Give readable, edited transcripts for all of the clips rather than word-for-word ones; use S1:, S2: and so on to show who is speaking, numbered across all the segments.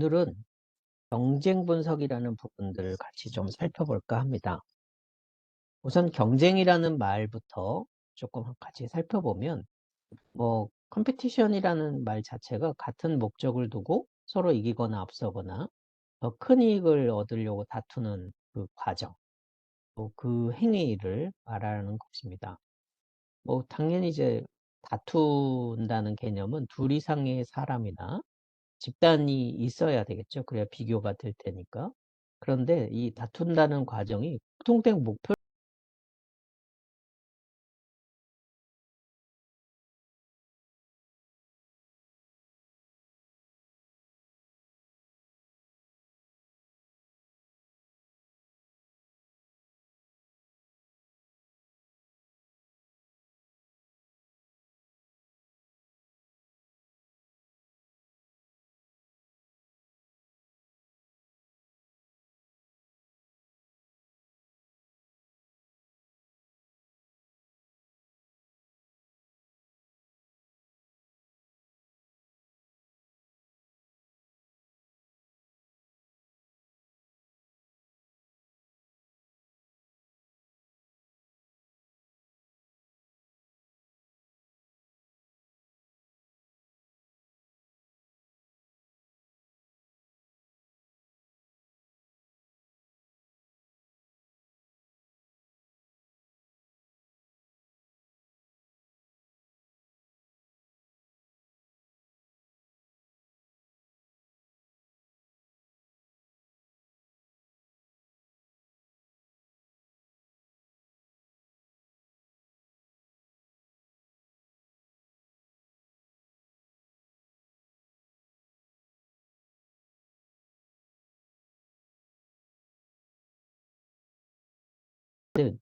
S1: 오늘은 경쟁 분석이라는 부분들을 같이 좀 살펴볼까 합니다. 우선 경쟁이라는 말부터 조금 같이 살펴보면, 컴피티션이라는 말 자체가 같은 목적을 두고 서로 이기거나 앞서거나 더 큰 이익을 얻으려고 다투는 그 과정, 또 그 행위를 말하는 것입니다. 당연히 이제 다툰다는 개념은 둘 이상의 사람이나 집단이 있어야 되겠죠. 그래야 비교가 될 테니까. 그런데 이 다툰다는 과정이 공통된 목표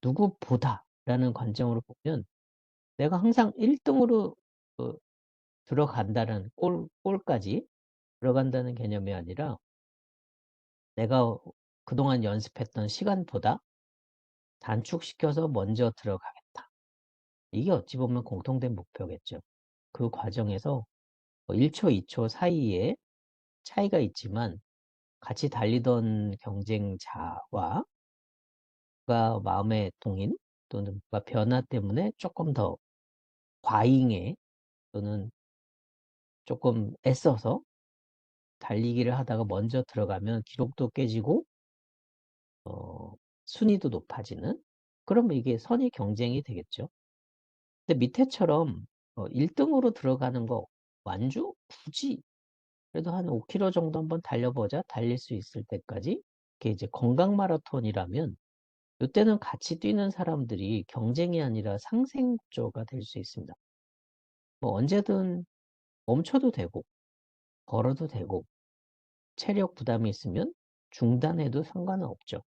S1: 누구보다라는 관점으로 보면 내가 항상 1등으로 들어간다는 골까지 들어간다는 개념이 아니라 내가 그동안 연습했던 시간보다 단축시켜서 먼저 들어가겠다. 이게 어찌 보면 공통된 목표겠죠. 그 과정에서 1초, 2초 사이에 차이가 있지만 같이 달리던 경쟁자와 그가 마음의 동인 또는 그가 변화 때문에 조금 더 과잉해 또는 조금 애써서 달리기를 하다가 먼저 들어가면 기록도 깨지고 순위도 높아지는, 그러면 이게 선의 경쟁이 되겠죠. 근데 밑에처럼 1등으로 들어가는 거 완주? 굳이 그래도 한 5km 정도 한번 달려보자. 달릴 수 있을 때까지. 그게 이제 건강 마라톤이라면 이때는 같이 뛰는 사람들이 경쟁이 아니라 상생 구조가 될 수 있습니다. 언제든 멈춰도 되고 걸어도 되고 체력 부담이 있으면 중단해도 상관은 없죠.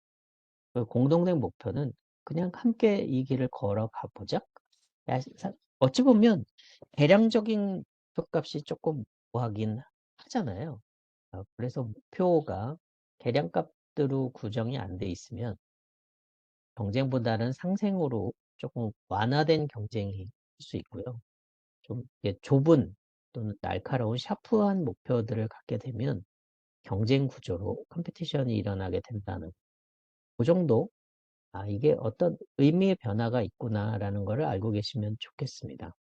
S1: 공동된 목표는 그냥 함께 이 길을 걸어가 보자. 어찌 보면 대량적인 목표값이 조금 뭐하긴 하잖아요. 그래서 목표가 계량값대로 구정이 안 돼 있으면 경쟁보다는 상생으로 조금 완화된 경쟁이 될 수 있고요. 좀 이게 좁은 또는 날카로운 샤프한 목표들을 갖게 되면 경쟁 구조로 컴피티션이 일어나게 된다는 그 정도, 이게 어떤 의미의 변화가 있구나라는 것을 알고 계시면 좋겠습니다.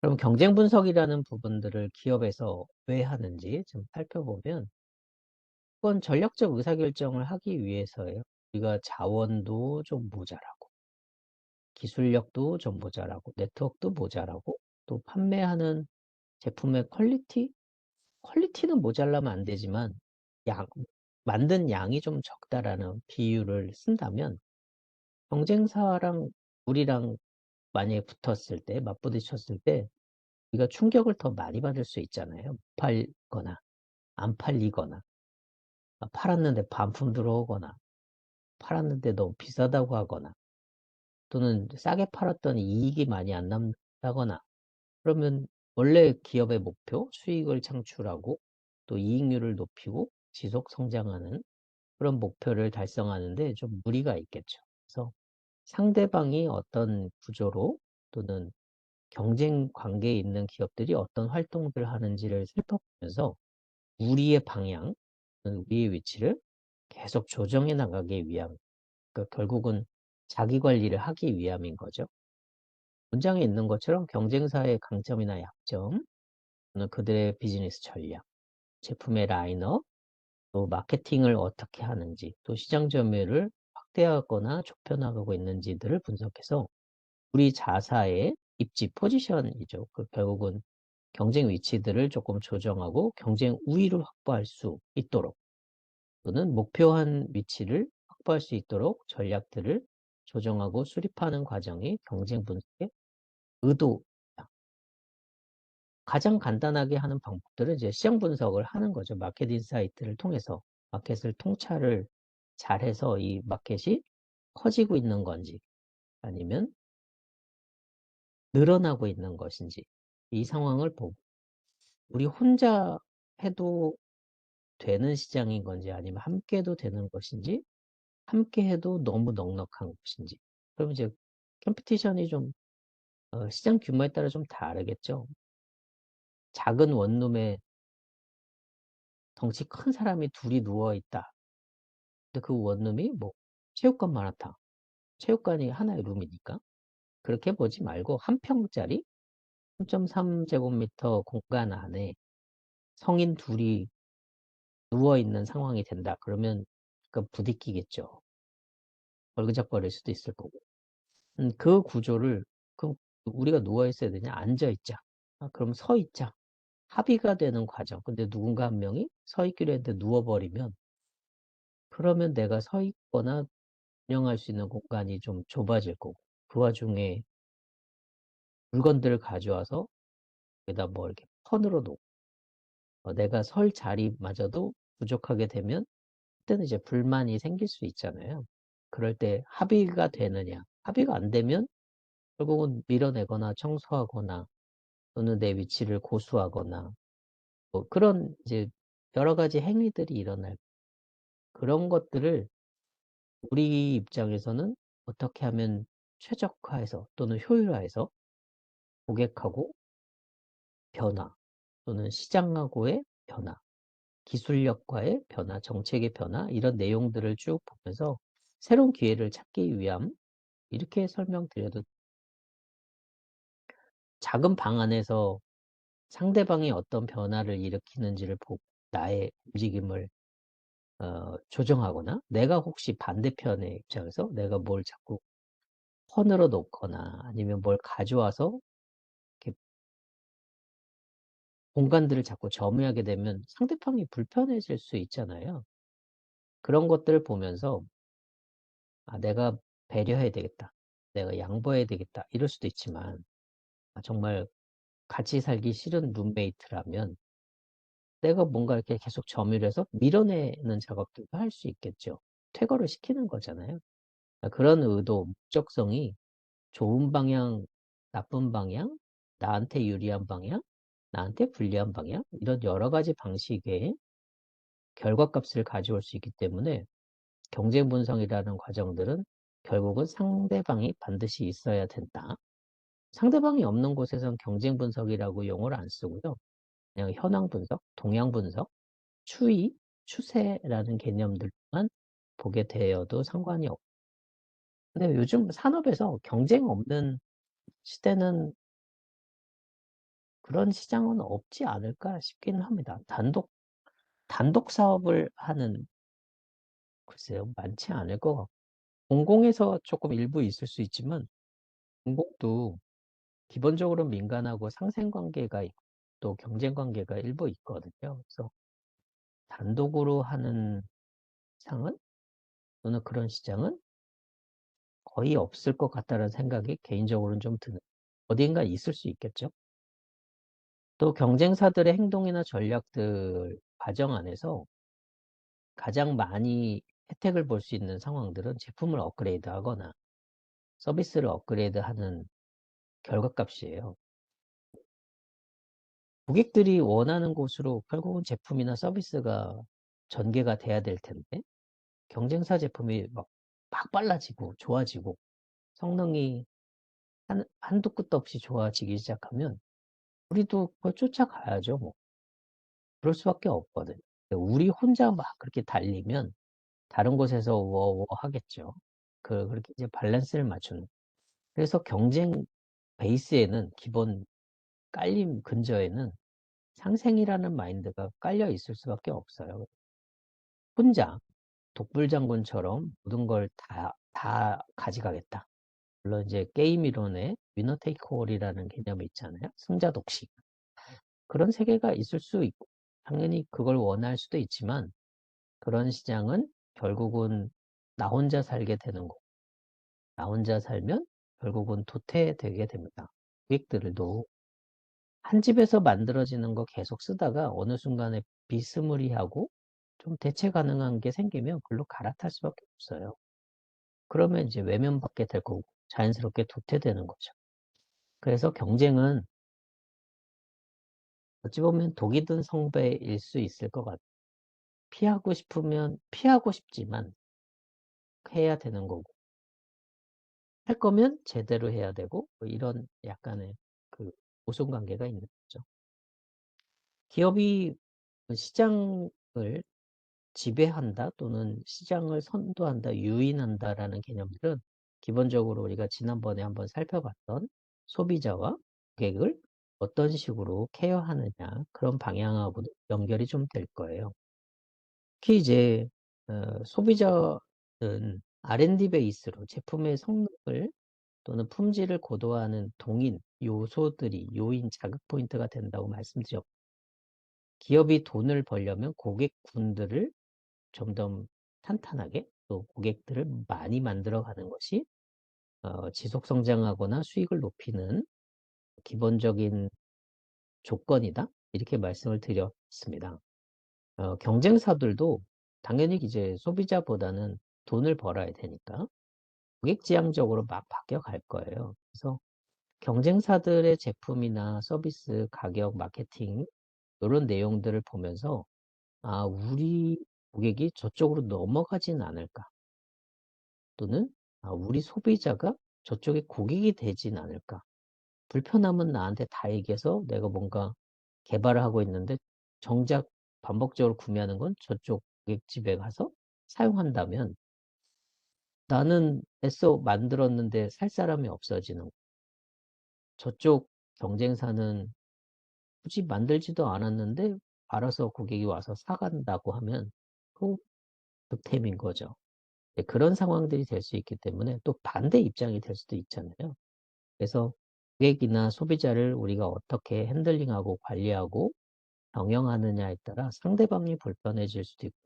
S1: 그럼 경쟁 분석이라는 부분들을 기업에서 왜 하는지 좀 살펴보면, 그건 전략적 의사결정을 하기 위해서예요. 우리가 자원도 좀 모자라고, 기술력도 좀 모자라고, 네트워크도 모자라고, 또 판매하는 제품의 퀄리티는 모자라면 안 되지만 양, 만든 양이 좀 적다라는 비유를 쓴다면, 경쟁사랑 우리랑 만약에 붙었을 때, 맞부딪혔을 때 우리가 충격을 더 많이 받을 수 있잖아요. 팔거나 안 팔리거나, 팔았는데 반품 들어오거나, 팔았는데 너무 비싸다고 하거나, 또는 싸게 팔았더니 이익이 많이 안 남다거나. 그러면 원래 기업의 목표, 수익을 창출하고 또 이익률을 높이고 지속 성장하는 그런 목표를 달성하는데 좀 무리가 있겠죠. 그래서 상대방이 어떤 구조로 또는 경쟁 관계에 있는 기업들이 어떤 활동들을 하는지를 살펴보면서 우리의 방향, 우리의 위치를 계속 조정해 나가기 위함. 그러니까 결국은 자기 관리를 하기 위함인 거죠. 문장에 있는 것처럼 경쟁사의 강점이나 약점, 또는 그들의 비즈니스 전략, 제품의 라인업, 또 마케팅을 어떻게 하는지, 또 시장 점유율을 확대하거나 좁혀나가고 있는지들을 분석해서 우리 자사의 입지 포지션이죠. 결국은 경쟁 위치들을 조금 조정하고 경쟁 우위를 확보할 수 있도록, 또는 목표한 위치를 확보할 수 있도록 전략들을 조정하고 수립하는 과정이 경쟁 분석의 의도입니다. 가장 간단하게 하는 방법들은 이제 시장 분석을 하는 거죠. 마켓 인사이트를 통해서 마켓을 통찰을 잘해서 이 마켓이 커지고 있는 건지 아니면 늘어나고 있는 것인지 이 상황을 보고, 우리 혼자 해도 되는 시장인 건지 아니면 함께 해도 되는 것인지, 함께 해도 너무 넉넉한 것인지. 그럼 이제 컴피티션이 좀 시장 규모에 따라 좀 다르겠죠. 작은 원룸에 덩치 큰 사람이 둘이 누워 있다. 근데 그 원룸이 뭐 체육관만 하다. 체육관이 하나의 룸이니까. 그렇게 보지 말고 한 평짜리 3.3제곱미터 공간 안에 성인 둘이 누워 있는 상황이 된다. 그러면 부딪히겠죠. 벌그적거릴 수도 있을 거고. 그 구조를, 그럼 우리가 누워 있어야 되냐? 앉아 있자. 그럼 서 있자. 합의가 되는 과정. 근데 누군가 한 명이 서 있기로 했는데 누워버리면, 그러면 내가 서 있거나 운영할 수 있는 공간이 좀 좁아질 거고, 그 와중에 물건들을 가져와서 여기다 뭐 이렇게 펀으로 놓고 내가 설 자리마저도 부족하게 되면 그때는 이제 불만이 생길 수 있잖아요. 그럴 때 합의가 되느냐? 합의가 안 되면 결국은 밀어내거나 청소하거나 또는 내 위치를 고수하거나 뭐 그런 이제 여러 가지 행위들이 일어날, 그런 것들을 우리 입장에서는 어떻게 하면 최적화해서 또는 효율화해서 고객하고 변화, 또는 시장하고의 변화, 기술력과의 변화, 정책의 변화, 이런 내용들을 쭉 보면서 새로운 기회를 찾기 위함, 이렇게 설명드려도, 작은 방 안에서 상대방이 어떤 변화를 일으키는지를 보고 나의 움직임을 조정하거나, 내가 혹시 반대편의 입장에서 내가 뭘 자꾸 폰으로 놓거나 아니면 뭘 가져와서 이렇게 공간들을 자꾸 점유하게 되면 상대방이 불편해질 수 있잖아요. 그런 것들을 보면서 내가 배려해야 되겠다. 내가 양보해야 되겠다. 이럴 수도 있지만, 정말 같이 살기 싫은 룸메이트라면 내가 뭔가 이렇게 계속 점유를 해서 밀어내는 작업들도 할 수 있겠죠. 퇴거를 시키는 거잖아요. 그런 의도, 목적성이 좋은 방향, 나쁜 방향, 나한테 유리한 방향, 나한테 불리한 방향, 이런 여러 가지 방식의 결과값을 가져올 수 있기 때문에 경쟁 분석이라는 과정들은 결국은 상대방이 반드시 있어야 된다. 상대방이 없는 곳에선 경쟁 분석이라고 용어를 안 쓰고요. 그냥 현황 분석, 동향 분석, 추이, 추세라는 개념들만 보게 되어도 상관이 없고. 근데 요즘 산업에서 경쟁 없는 시대는, 그런 시장은 없지 않을까 싶기는 합니다. 단독 사업을 하는, 글쎄요, 많지 않을 것 같고. 공공에서 조금 일부 있을 수 있지만, 공공도 기본적으로 민간하고 상생관계가 있고, 또 경쟁관계가 일부 있거든요. 그래서 단독으로 하는 상은, 또는 그런 시장은 거의 없을 것 같다는 생각이 개인적으로는 좀 드는, 어딘가 있을 수 있겠죠. 또 경쟁사들의 행동이나 전략들 과정 안에서 가장 많이 혜택을 볼 수 있는 상황들은 제품을 업그레이드 하거나 서비스를 업그레이드 하는 결과값이에요. 고객들이 원하는 곳으로 결국은 제품이나 서비스가 전개가 돼야 될 텐데, 경쟁사 제품이 막 빨라지고 좋아지고 성능이 한도 끝도 없이 좋아지기 시작하면 우리도 그걸 쫓아가야죠, 뭐. 그럴 수밖에 없거든요. 우리 혼자 막 그렇게 달리면 다른 곳에서 워워 하겠죠. 그렇게 이제 밸런스를 맞추는. 그래서 경쟁 베이스에는 기본 깔림 근저에는 상생이라는 마인드가 깔려 있을 수밖에 없어요. 혼자 독불장군처럼 모든 걸 다 가져가겠다. 물론 이제 게임 이론에 위너 테이크 올이라는 개념이 있잖아요. 승자 독식. 그런 세계가 있을 수 있고 당연히 그걸 원할 수도 있지만 그런 시장은 결국은 나 혼자 살게 되는 거고 나 혼자 살면 결국은 도태되게 됩니다. 고객들도 한 집에서 만들어지는 거 계속 쓰다가 어느 순간에 비스무리하고 좀 대체 가능한 게 생기면 글로 갈아탈 수밖에 없어요. 그러면 이제 외면받게 될 거고 자연스럽게 도태되는 거죠. 그래서 경쟁은 어찌 보면 독이 든 성배일 수 있을 것 같아요. 피하고 싶으면 피하고 싶지만 해야 되는 거고 할 거면 제대로 해야 되고 뭐 이런 약간의 그 모순관계가 있는 거죠. 기업이 시장을 지배한다 또는 시장을 선도한다, 유인한다라는 개념들은 기본적으로 우리가 지난번에 한번 살펴봤던 소비자와 고객을 어떤 식으로 케어하느냐 그런 방향하고도 연결이 좀 될 거예요. 특히 이제 소비자는 R&D 베이스로 제품의 성능을 또는 품질을 고도화하는 동인 요소들이 요인 자극 포인트가 된다고 말씀드렸고 기업이 돈을 벌려면 고객군들을 좀 더 탄탄하게 또 고객들을 많이 만들어 가는 것이 지속 성장하거나 수익을 높이는 기본적인 조건이다. 이렇게 말씀을 드렸습니다. 경쟁사들도 당연히 이제 소비자보다는 돈을 벌어야 되니까 고객지향적으로 막 바뀌어 갈 거예요. 그래서 경쟁사들의 제품이나 서비스, 가격, 마케팅 이런 내용들을 보면서 아, 우리 고객이 저쪽으로 넘어가진 않을까? 또는 아, 우리 소비자가 저쪽에 고객이 되진 않을까? 불편함은 나한테 다 얘기해서 내가 뭔가 개발을 하고 있는데 정작 반복적으로 구매하는 건 저쪽 고객집에 가서 사용한다면 나는 애써 만들었는데 살 사람이 없어지는 거. 저쪽 경쟁사는 굳이 만들지도 않았는데 알아서 고객이 와서 사간다고 하면 그 득템인 거죠. 네, 그런 상황들이 될 수 있기 때문에 또 반대 입장이 될 수도 있잖아요. 그래서 고객이나 소비자를 우리가 어떻게 핸들링하고 관리하고 경영하느냐에 따라 상대방이 불편해질 수도 있고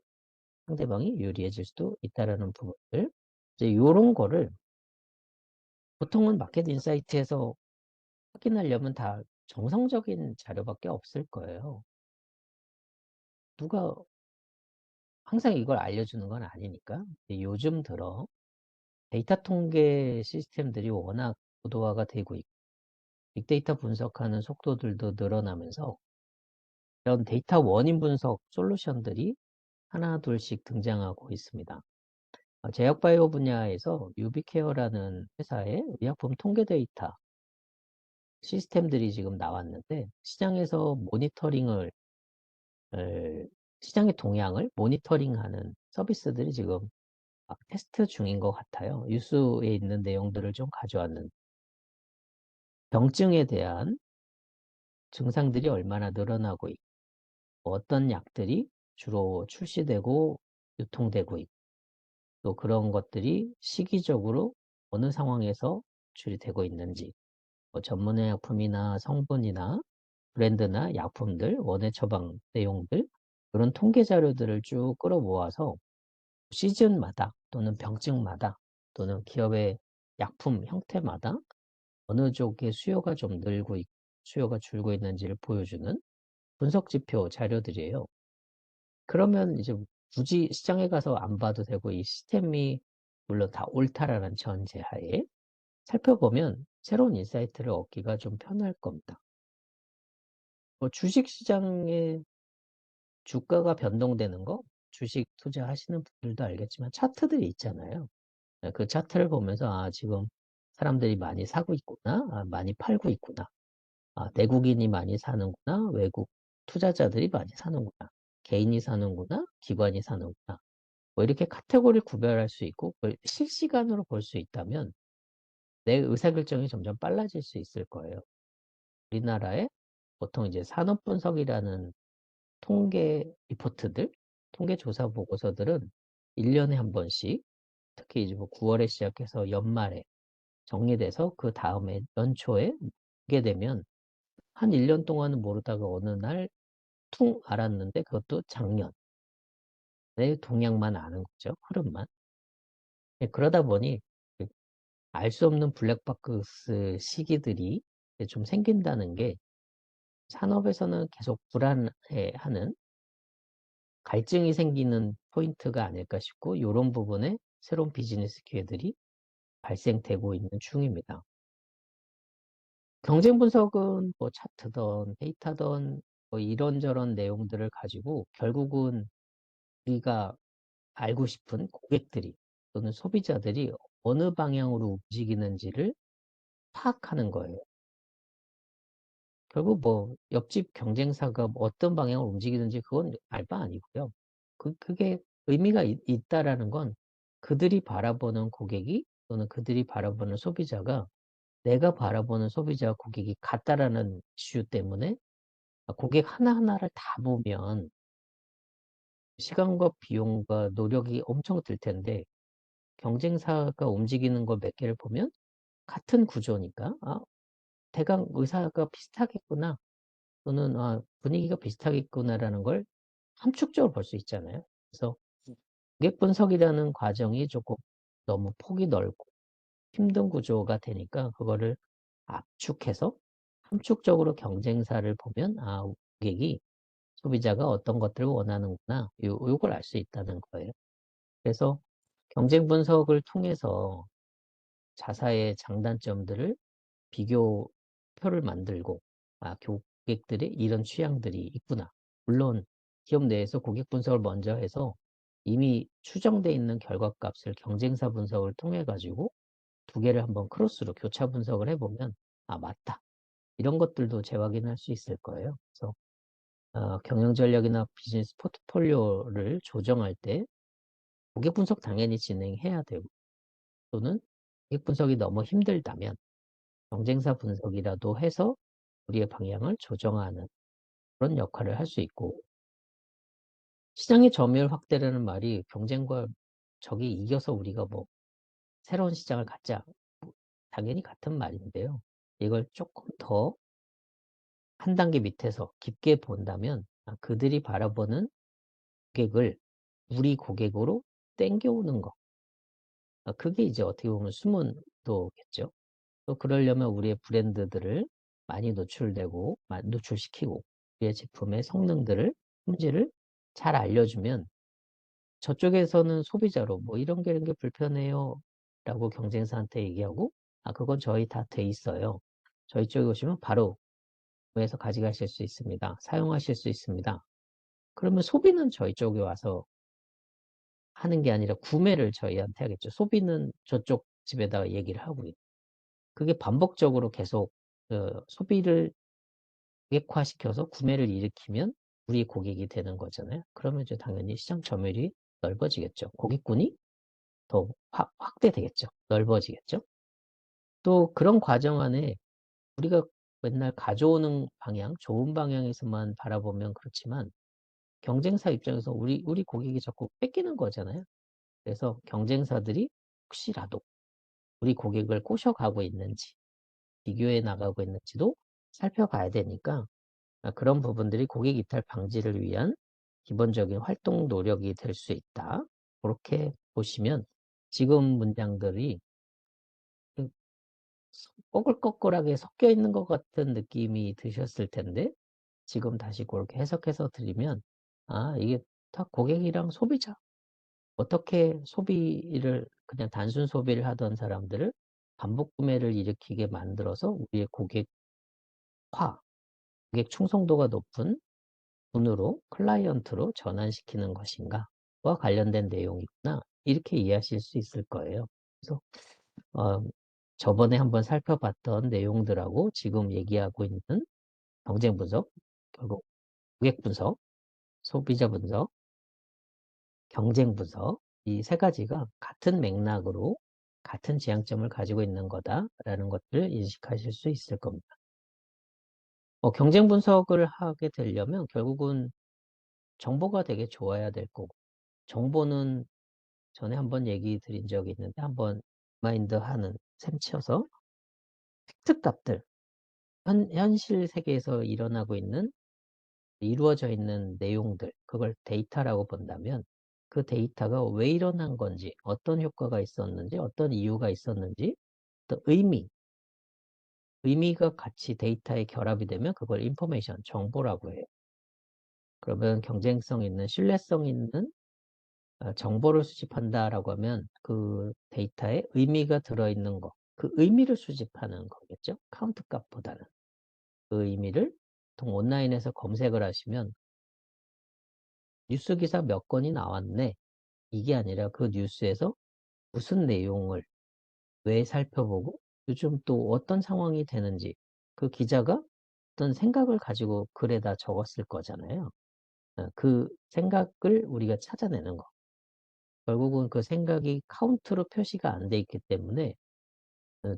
S1: 상대방이 유리해질 수도 있다라는 부분들 이제 이런 거를 보통은 마켓 인사이트에서 확인하려면 다 정성적인 자료밖에 없을 거예요. 누가 항상 이걸 알려주는 건 아니니까 요즘 들어 데이터 통계 시스템들이 워낙 고도화가 되고 있고 빅데이터 분석하는 속도들도 늘어나면서 이런 데이터 원인 분석 솔루션들이 하나 둘씩 등장하고 있습니다. 제약바이오 분야에서 유비케어라는 회사의 의약품 통계 데이터 시스템들이 지금 나왔는데 시장에서 모니터링을 시장의 동향을 모니터링하는 서비스들이 지금 막 테스트 중인 것 같아요. 뉴스에 있는 내용들을 좀 가져왔는 병증에 대한 증상들이 얼마나 늘어나고 있고 어떤 약들이 주로 출시되고 유통되고 있고 또 그런 것들이 시기적으로 어느 상황에서 출이 되고 있는지 뭐 전문의 약품이나 성분이나 브랜드나 약품들, 원예 처방 내용들 그런 통계 자료들을 쭉 끌어모아서 시즌마다 또는 병증마다 또는 기업의 약품 형태마다 어느 쪽의 수요가 좀 늘고 있고 수요가 줄고 있는지를 보여주는 분석 지표 자료들이에요. 그러면 이제 굳이 시장에 가서 안 봐도 되고 이 시스템이 물론 다 옳다라는 전제하에 살펴보면 새로운 인사이트를 얻기가 좀 편할 겁니다. 뭐 주식 시장의 주가가 변동되는 거 주식 투자하시는 분들도 알겠지만 차트들이 있잖아요. 그 차트를 보면서 아, 지금 사람들이 많이 사고 있구나. 아, 많이 팔고 있구나. 아, 내국인이 많이 사는구나. 외국 투자자들이 많이 사는구나. 개인이 사는구나. 기관이 사는구나. 뭐 이렇게 카테고리 구별할 수 있고 그걸 실시간으로 볼 수 있다면 내 의사결정이 점점 빨라질 수 있을 거예요. 우리나라에 보통 이제 산업분석이라는 통계 리포트들, 통계조사 보고서들은 1년에 한 번씩, 특히 이제 뭐 9월에 시작해서 연말에 정리돼서 그 다음에 연초에 보게 되면 한 1년 동안은 모르다가 어느 날 퉁 알았는데 그것도 작년. 내 동향만 아는 거죠. 흐름만. 예, 그러다 보니 알 수 없는 블랙박스 시기들이 좀 생긴다는 게 산업에서는 계속 불안해하는 갈증이 생기는 포인트가 아닐까 싶고 이런 부분에 새로운 비즈니스 기회들이 발생되고 있는 중입니다. 경쟁 분석은 뭐 차트든 데이터든 뭐 이런저런 내용들을 가지고 결국은 우리가 알고 싶은 고객들이 또는 소비자들이 어느 방향으로 움직이는지를 파악하는 거예요. 결국 뭐 옆집 경쟁사가 뭐 어떤 방향으로 움직이는지 그건 알 바 아니고요. 그게 의미가 있다라는 건 그들이 바라보는 고객이 또는 그들이 바라보는 소비자가 내가 바라보는 소비자와 고객이 같다라는 이슈 때문에 고객 하나하나를 다 보면 시간과 비용과 노력이 엄청 들 텐데 경쟁사가 움직이는 걸 몇 개를 보면 같은 구조니까 대강 의사가 비슷하겠구나 또는 분위기가 비슷하겠구나라는 걸 함축적으로 볼 수 있잖아요. 그래서 고객 분석이라는 과정이 조금 너무 폭이 넓고 힘든 구조가 되니까 그거를 압축해서 함축적으로 경쟁사를 보면 고객이 소비자가 어떤 것들을 원하는구나 요걸 알 수 있다는 거예요. 그래서 경쟁 분석을 통해서 자사의 장단점들을 비교표를 만들고 고객들의 이런 취향들이 있구나. 물론 기업 내에서 고객 분석을 먼저 해서 이미 추정되어 있는 결과값을 경쟁사 분석을 통해 가지고 두 개를 한번 크로스로 교차 분석을 해보면 맞다. 이런 것들도 재확인할 수 있을 거예요. 그래서 경영 전략이나 비즈니스 포트폴리오를 조정할 때 고객 분석 당연히 진행해야 되고 또는 고객 분석이 너무 힘들다면 경쟁사 분석이라도 해서 우리의 방향을 조정하는 그런 역할을 할 수 있고 시장의 점유율 확대라는 말이 경쟁과 적이 이겨서 우리가 뭐 새로운 시장을 갖자 당연히 같은 말인데요. 이걸 조금 더 한 단계 밑에서 깊게 본다면 그들이 바라보는 고객을 우리 고객으로 땡겨오는 거. 그게 이제 어떻게 보면 숨은 도겠죠. 또 그러려면 우리의 브랜드들을 많이 노출되고 노출시키고 우리의 제품의 성능들을 품질을 잘 알려주면 저쪽에서는 소비자로 뭐 이런 게 불편해요 라고 경쟁사한테 얘기하고 그건 저희 다 돼 있어요. 저희 쪽에 오시면 바로 구해서 가져가실 수 있습니다. 사용하실 수 있습니다. 그러면 소비는 저희 쪽에 와서 하는 게 아니라 구매를 저희한테 하겠죠. 소비는 저쪽 집에다가 얘기를 하고요. 그게 반복적으로 계속 소비를 고객화시켜서 구매를 일으키면 우리 고객이 되는 거잖아요. 그러면 이제 당연히 시장 점유율이 넓어지겠죠. 고객군이 더 확대되겠죠. 넓어지겠죠. 또 그런 과정 안에 우리가 맨날 가져오는 방향, 좋은 방향에서만 바라보면 그렇지만 경쟁사 입장에서 우리 고객이 자꾸 뺏기는 거잖아요. 그래서 경쟁사들이 혹시라도 우리 고객을 꼬셔가고 있는지, 비교해 나가고 있는지도 살펴봐야 되니까 그런 부분들이 고객 이탈 방지를 위한 기본적인 활동 노력이 될 수 있다. 그렇게 보시면 지금 문장들이 꼬글꼬글하게 섞여 있는 것 같은 느낌이 드셨을 텐데 지금 다시 그렇게 해석해서 드리면 이게 다 고객이랑 소비자 어떻게 소비를 그냥 단순 소비를 하던 사람들을 반복 구매를 일으키게 만들어서 우리의 고객화, 고객 충성도가 높은 분으로 클라이언트로 전환시키는 것인가와 관련된 내용이구나 이렇게 이해하실 수 있을 거예요. 그래서 어, 저번에 한번 살펴봤던 내용들하고 지금 얘기하고 있는 경쟁 분석 결국 고객 분석, 소비자 분석, 경쟁 분석 이 세 가지가 같은 맥락으로 같은 지향점을 가지고 있는 거다라는 것들을 인식하실 수 있을 겁니다. 경쟁 분석을 하게 되려면 결국은 정보가 되게 좋아야 될 거고 정보는 전에 한번 얘기 드린 적이 있는데 한번 마인드 하는 셈 치어서 팩트값들 현실 세계에서 일어나고 있는 이루어져 있는 내용들 그걸 데이터라고 본다면 그 데이터가 왜 일어난 건지 어떤 효과가 있었는지 어떤 이유가 있었는지 또 의미가 같이 데이터에 결합이 되면 그걸 인포메이션 정보라고 해요. 그러면 경쟁성 있는 신뢰성 있는 정보를 수집한다라고 하면 그 데이터에 의미가 들어있는 거, 그 의미를 수집하는 거겠죠. 카운트 값보다는. 그 의미를 보통 온라인에서 검색을 하시면 뉴스 기사 몇 건이 나왔네. 이게 아니라 그 뉴스에서 무슨 내용을 왜 살펴보고 요즘 또 어떤 상황이 되는지 그 기자가 어떤 생각을 가지고 글에다 적었을 거잖아요. 그 생각을 우리가 찾아내는 거. 결국은 그 생각이 카운트로 표시가 안 돼 있기 때문에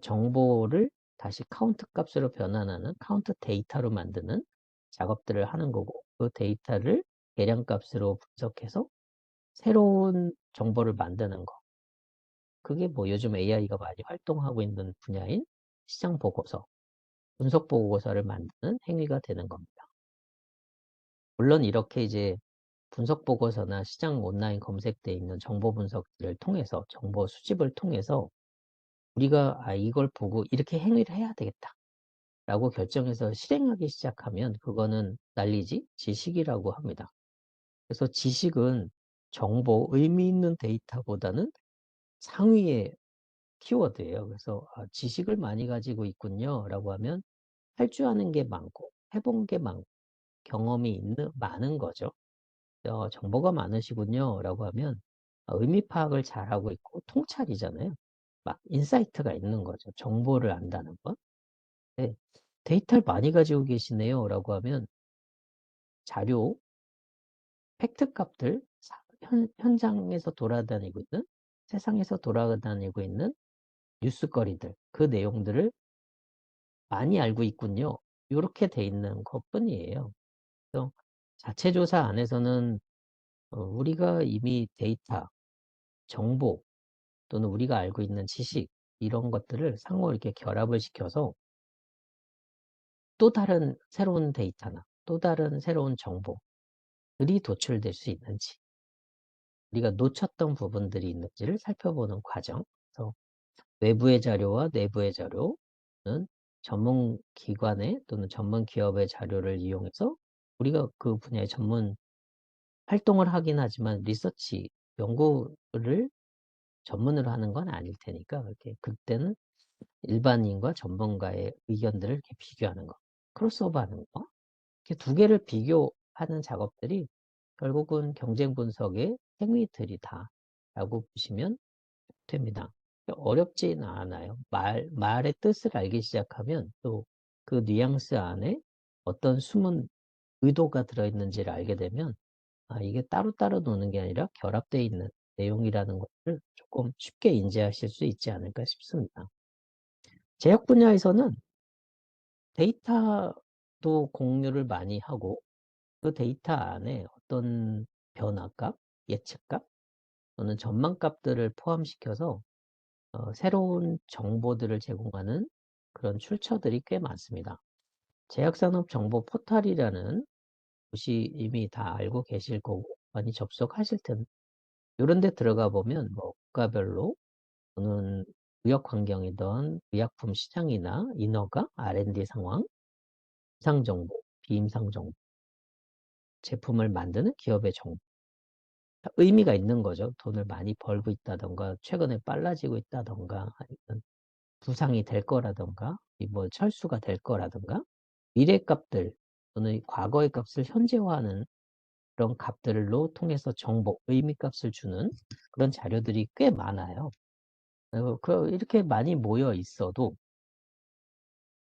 S1: 정보를 다시 카운트 값으로 변환하는 카운트 데이터로 만드는 작업들을 하는 거고 그 데이터를 계량 값으로 분석해서 새로운 정보를 만드는 거. 그게 뭐 요즘 AI가 많이 활동하고 있는 분야인 시장 보고서, 분석 보고서를 만드는 행위가 되는 겁니다. 물론 이렇게 이제 분석 보고서나 시장 온라인 검색대에 있는 정보 분석들을 통해서 정보 수집을 통해서 우리가 이걸 보고 이렇게 행위를 해야 되겠다 라고 결정해서 실행하기 시작하면 그거는 난리지 지식이라고 합니다. 그래서 지식은 정보, 의미 있는 데이터보다는 상위의 키워드예요. 그래서 지식을 많이 가지고 있군요 라고 하면 할 줄 아는 게 많고 해본 게 많고 경험이 많은 거죠. 정보가 많으시군요 라고 하면 의미 파악을 잘하고 있고 통찰이잖아요. 막 인사이트가 있는 거죠. 정보를 안다는 건. 네, 데이터를 많이 가지고 계시네요 라고 하면 자료, 팩트 값들 현장에서 돌아다니고 있는 세상에서 돌아다니고 있는 뉴스거리들 그 내용들을 많이 알고 있군요. 이렇게 돼 있는 것뿐이에요. 그래서 자체조사 안에서는 우리가 이미 데이터, 정보 또는 우리가 알고 있는 지식 이런 것들을 상호 이렇게 결합을 시켜서 또 다른 새로운 데이터나 또 다른 새로운 정보들이 도출될 수 있는지 우리가 놓쳤던 부분들이 있는지를 살펴보는 과정. 그래서 외부의 자료와 내부의 자료는 전문 기관의 또는 전문 기업의 자료를 이용해서 우리가 그 분야의 전문 활동을 하긴 하지만 리서치, 연구를 전문으로 하는 건 아닐 테니까 이렇게 그때는 일반인과 전문가의 의견들을 이렇게 비교하는 거, 크로스오버하는 거, 이렇게 두 개를 비교하는 작업들이 결국은 경쟁 분석의 행위들이다라고 보시면 됩니다. 어렵지는 않아요. 말의 뜻을 알기 시작하면 또 그 뉘앙스 안에 어떤 숨은 의도가 들어있는지를 알게 되면 이게 따로따로 노는 게 아니라 결합되어 있는 내용이라는 것을 조금 쉽게 인지하실 수 있지 않을까 싶습니다. 제약 분야에서는 데이터도 공유를 많이 하고 그 데이터 안에 어떤 변화값, 예측값 또는 전망값들을 포함시켜서 새로운 정보들을 제공하는 그런 출처들이 꽤 많습니다. 제약산업 정보 포털이라는 곳이 이미 다 알고 계실 거고 많이 접속하실 텐데 이런 데 들어가 보면 뭐 국가별로 또는 무역 환경이든 의약품 시장이나 인허가, R&D 상황, 임상 정보, 비임상 정보, 제품을 만드는 기업의 정보 의미가 있는 거죠. 돈을 많이 벌고 있다던가 최근에 빨라지고 있다던가 아니면 부상이 될 거라던가 뭐 철수가 될 거라던가 미래 값들 또는 과거의 값을 현재화하는 그런 값들로 통해서 정보, 의미 값을 주는 그런 자료들이 꽤 많아요. 이렇게 많이 모여 있어도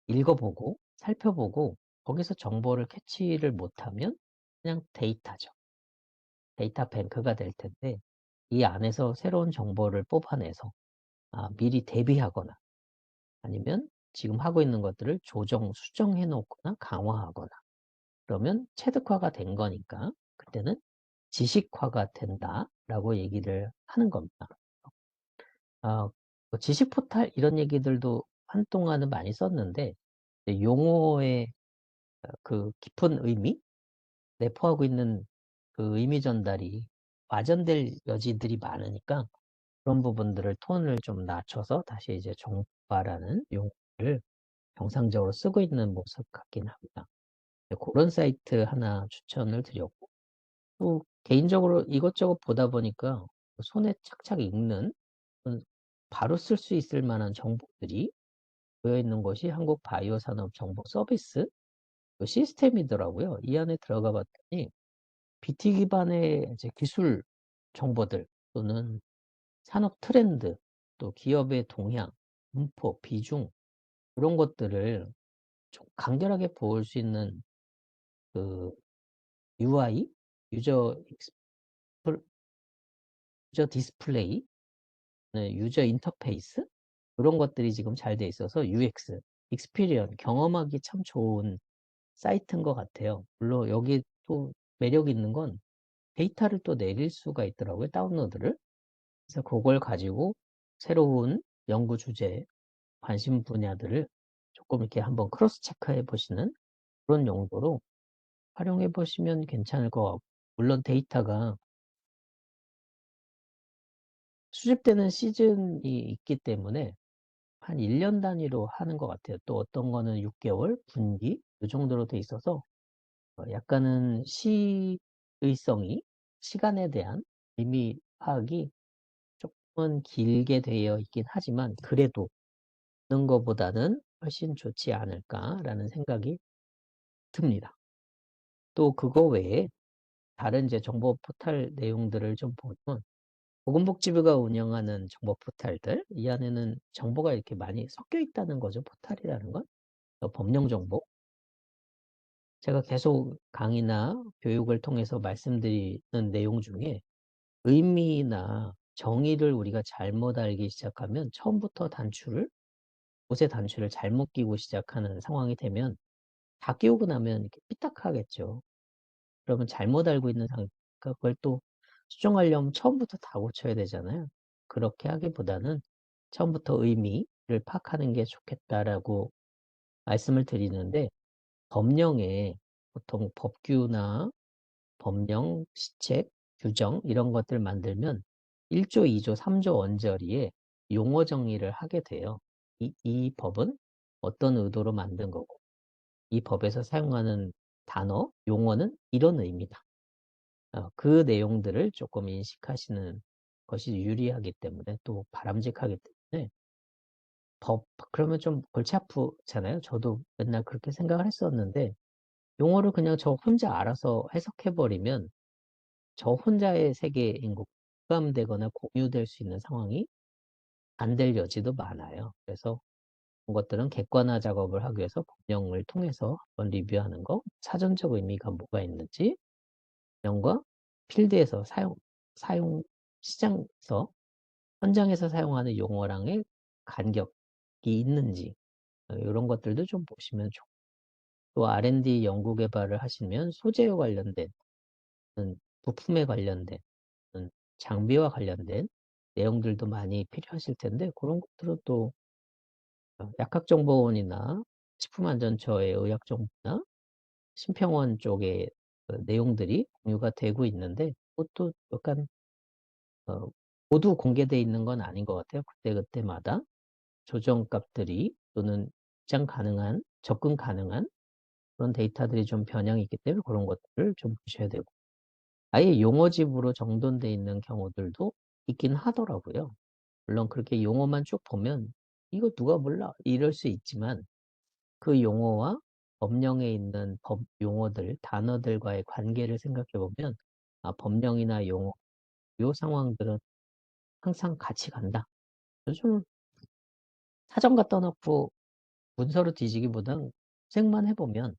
S1: 읽어보고 살펴보고 거기서 정보를 캐치를 못하면 그냥 데이터죠. 데이터 뱅크가 될 텐데 이 안에서 새로운 정보를 뽑아내서 미리 대비하거나 아니면 지금 하고 있는 것들을 수정해 놓거나 강화하거나 그러면 체득화가 된 거니까 그때는 지식화가 된다라고 얘기를 하는 겁니다. 아 뭐 지식 포탈 이런 얘기들도 한동안은 많이 썼는데 이제 용어의 그 깊은 의미, 내포하고 있는 그 의미 전달이 와전될 여지들이 많으니까 그런 부분들을 톤을 좀 낮춰서 다시 이제 정보화라는 용어를 정상적으로 쓰고 있는 모습 같긴 합니다. 런 사이트 하나 추천을 드렸고 또 개인적으로 이것저것 보다 보니까 손에 착착 읽는 바로 쓸 수 있을 만한 정보들이 모여 있는 것이 한국바이오산업정보서비스 그 시스템이더라고요. 이 안에 들어가 봤더니 BT 기반의 이제 기술 정보들 또는 산업 트렌드, 또 기업의 동향, 분포, 비중 이런 것들을 좀 간결하게 볼 수 있는 그 UI, 유저 익스플 유저 디스플레이, 네, 유저 인터페이스 그런 것들이 지금 잘 돼 있어서 UX, 익스피리언 경험하기 참 좋은 사이트인 것 같아요. 물론 여기 또 매력 있는 건 데이터를 또 내릴 수가 있더라고요. 다운로드를. 그래서 그걸 가지고 새로운 연구 주제, 관심 분야들을 조금 이렇게 한번 크로스 체크해 보시는 그런 용도로 활용해 보시면 괜찮을 것 같고, 물론 데이터가 수집되는 시즌이 있기 때문에 한 1년 단위로 하는 것 같아요. 또 어떤 거는 6개월, 분기 이 정도로 돼 있어서 약간은 시의성이 시간에 대한 의미 파악이 조금은 길게 되어 있긴 하지만 그래도 는 것보다는 훨씬 좋지 않을까라는 생각이 듭니다. 또 그거 외에 다른 이제 정보 포털 내용들을 좀 보면 보건복지부가 운영하는 정보 포털들 이 안에는 정보가 이렇게 많이 섞여 있다는 거죠. 포털이라는 건. 법령 정보. 제가 계속 강의나 교육을 통해서 말씀드리는 내용 중에 의미나 정의를 우리가 잘못 알기 시작하면 처음부터 옷의 단추를 잘못 끼고 시작하는 상황이 되면 다 끼우고 나면 이렇게 삐딱하겠죠. 그러면 잘못 알고 있는 상황, 그러니까 그걸 또 수정하려면 처음부터 다 고쳐야 되잖아요. 그렇게 하기보다는 처음부터 의미를 파악하는 게 좋겠다라고 말씀을 드리는데 법령에 보통 법규나 법령, 시책, 규정 이런 것들 만들면 1조, 2조, 3조 언저리에 용어 정의를 하게 돼요. 이 법은 어떤 의도로 만든 거고 이 법에서 사용하는 단어, 용어는 이런 의미다. 그 내용들을 조금 인식하시는 것이 유리하기 때문에 또 바람직하기 때문에 그러면 좀 골치 아프잖아요. 저도 맨날 그렇게 생각을 했었는데 용어를 그냥 저 혼자 알아서 해석해 버리면 저 혼자의 세계인 것 공감되거나 공유될 수 있는 상황이 안 될 여지도 많아요. 그래서 그런 것들은 객관화 작업을 하기 위해서 법령을 통해서 한번 리뷰하는 거, 사전적 의미가 뭐가 있는지, 명과 필드에서 사용 시장에서 현장에서 사용하는 용어랑의 간격이 있는지 이런 것들도 좀 보시면 좋고 또 R&D 연구 개발을 하시면 소재에 관련된 부품에 관련된 장비와 관련된 내용들도 많이 필요하실 텐데 그런 것들은 또 약학정보원이나 식품안전처의 의약정보나 심평원 쪽의 그 내용들이 공유가 되고 있는데 그것도 약간 어, 모두 공개되어 있는 건 아닌 것 같아요. 그때그때마다 조정값들이 또는 접근 가능한 그런 데이터들이 좀 변형이 있기 때문에 그런 것들을 좀 보셔야 되고 아예 용어집으로 정돈되어 있는 경우들도 있긴 하더라고요. 물론 그렇게 용어만 쭉 보면 이거 누가 몰라 이럴 수 있지만 그 용어와 법령에 있는 법 용어들, 단어들과의 관계를 생각해 보면 법령이나 용어, 요 상황들은 항상 같이 간다. 요즘 사전 갖다 놓고 문서로 뒤지기보단 생만 해보면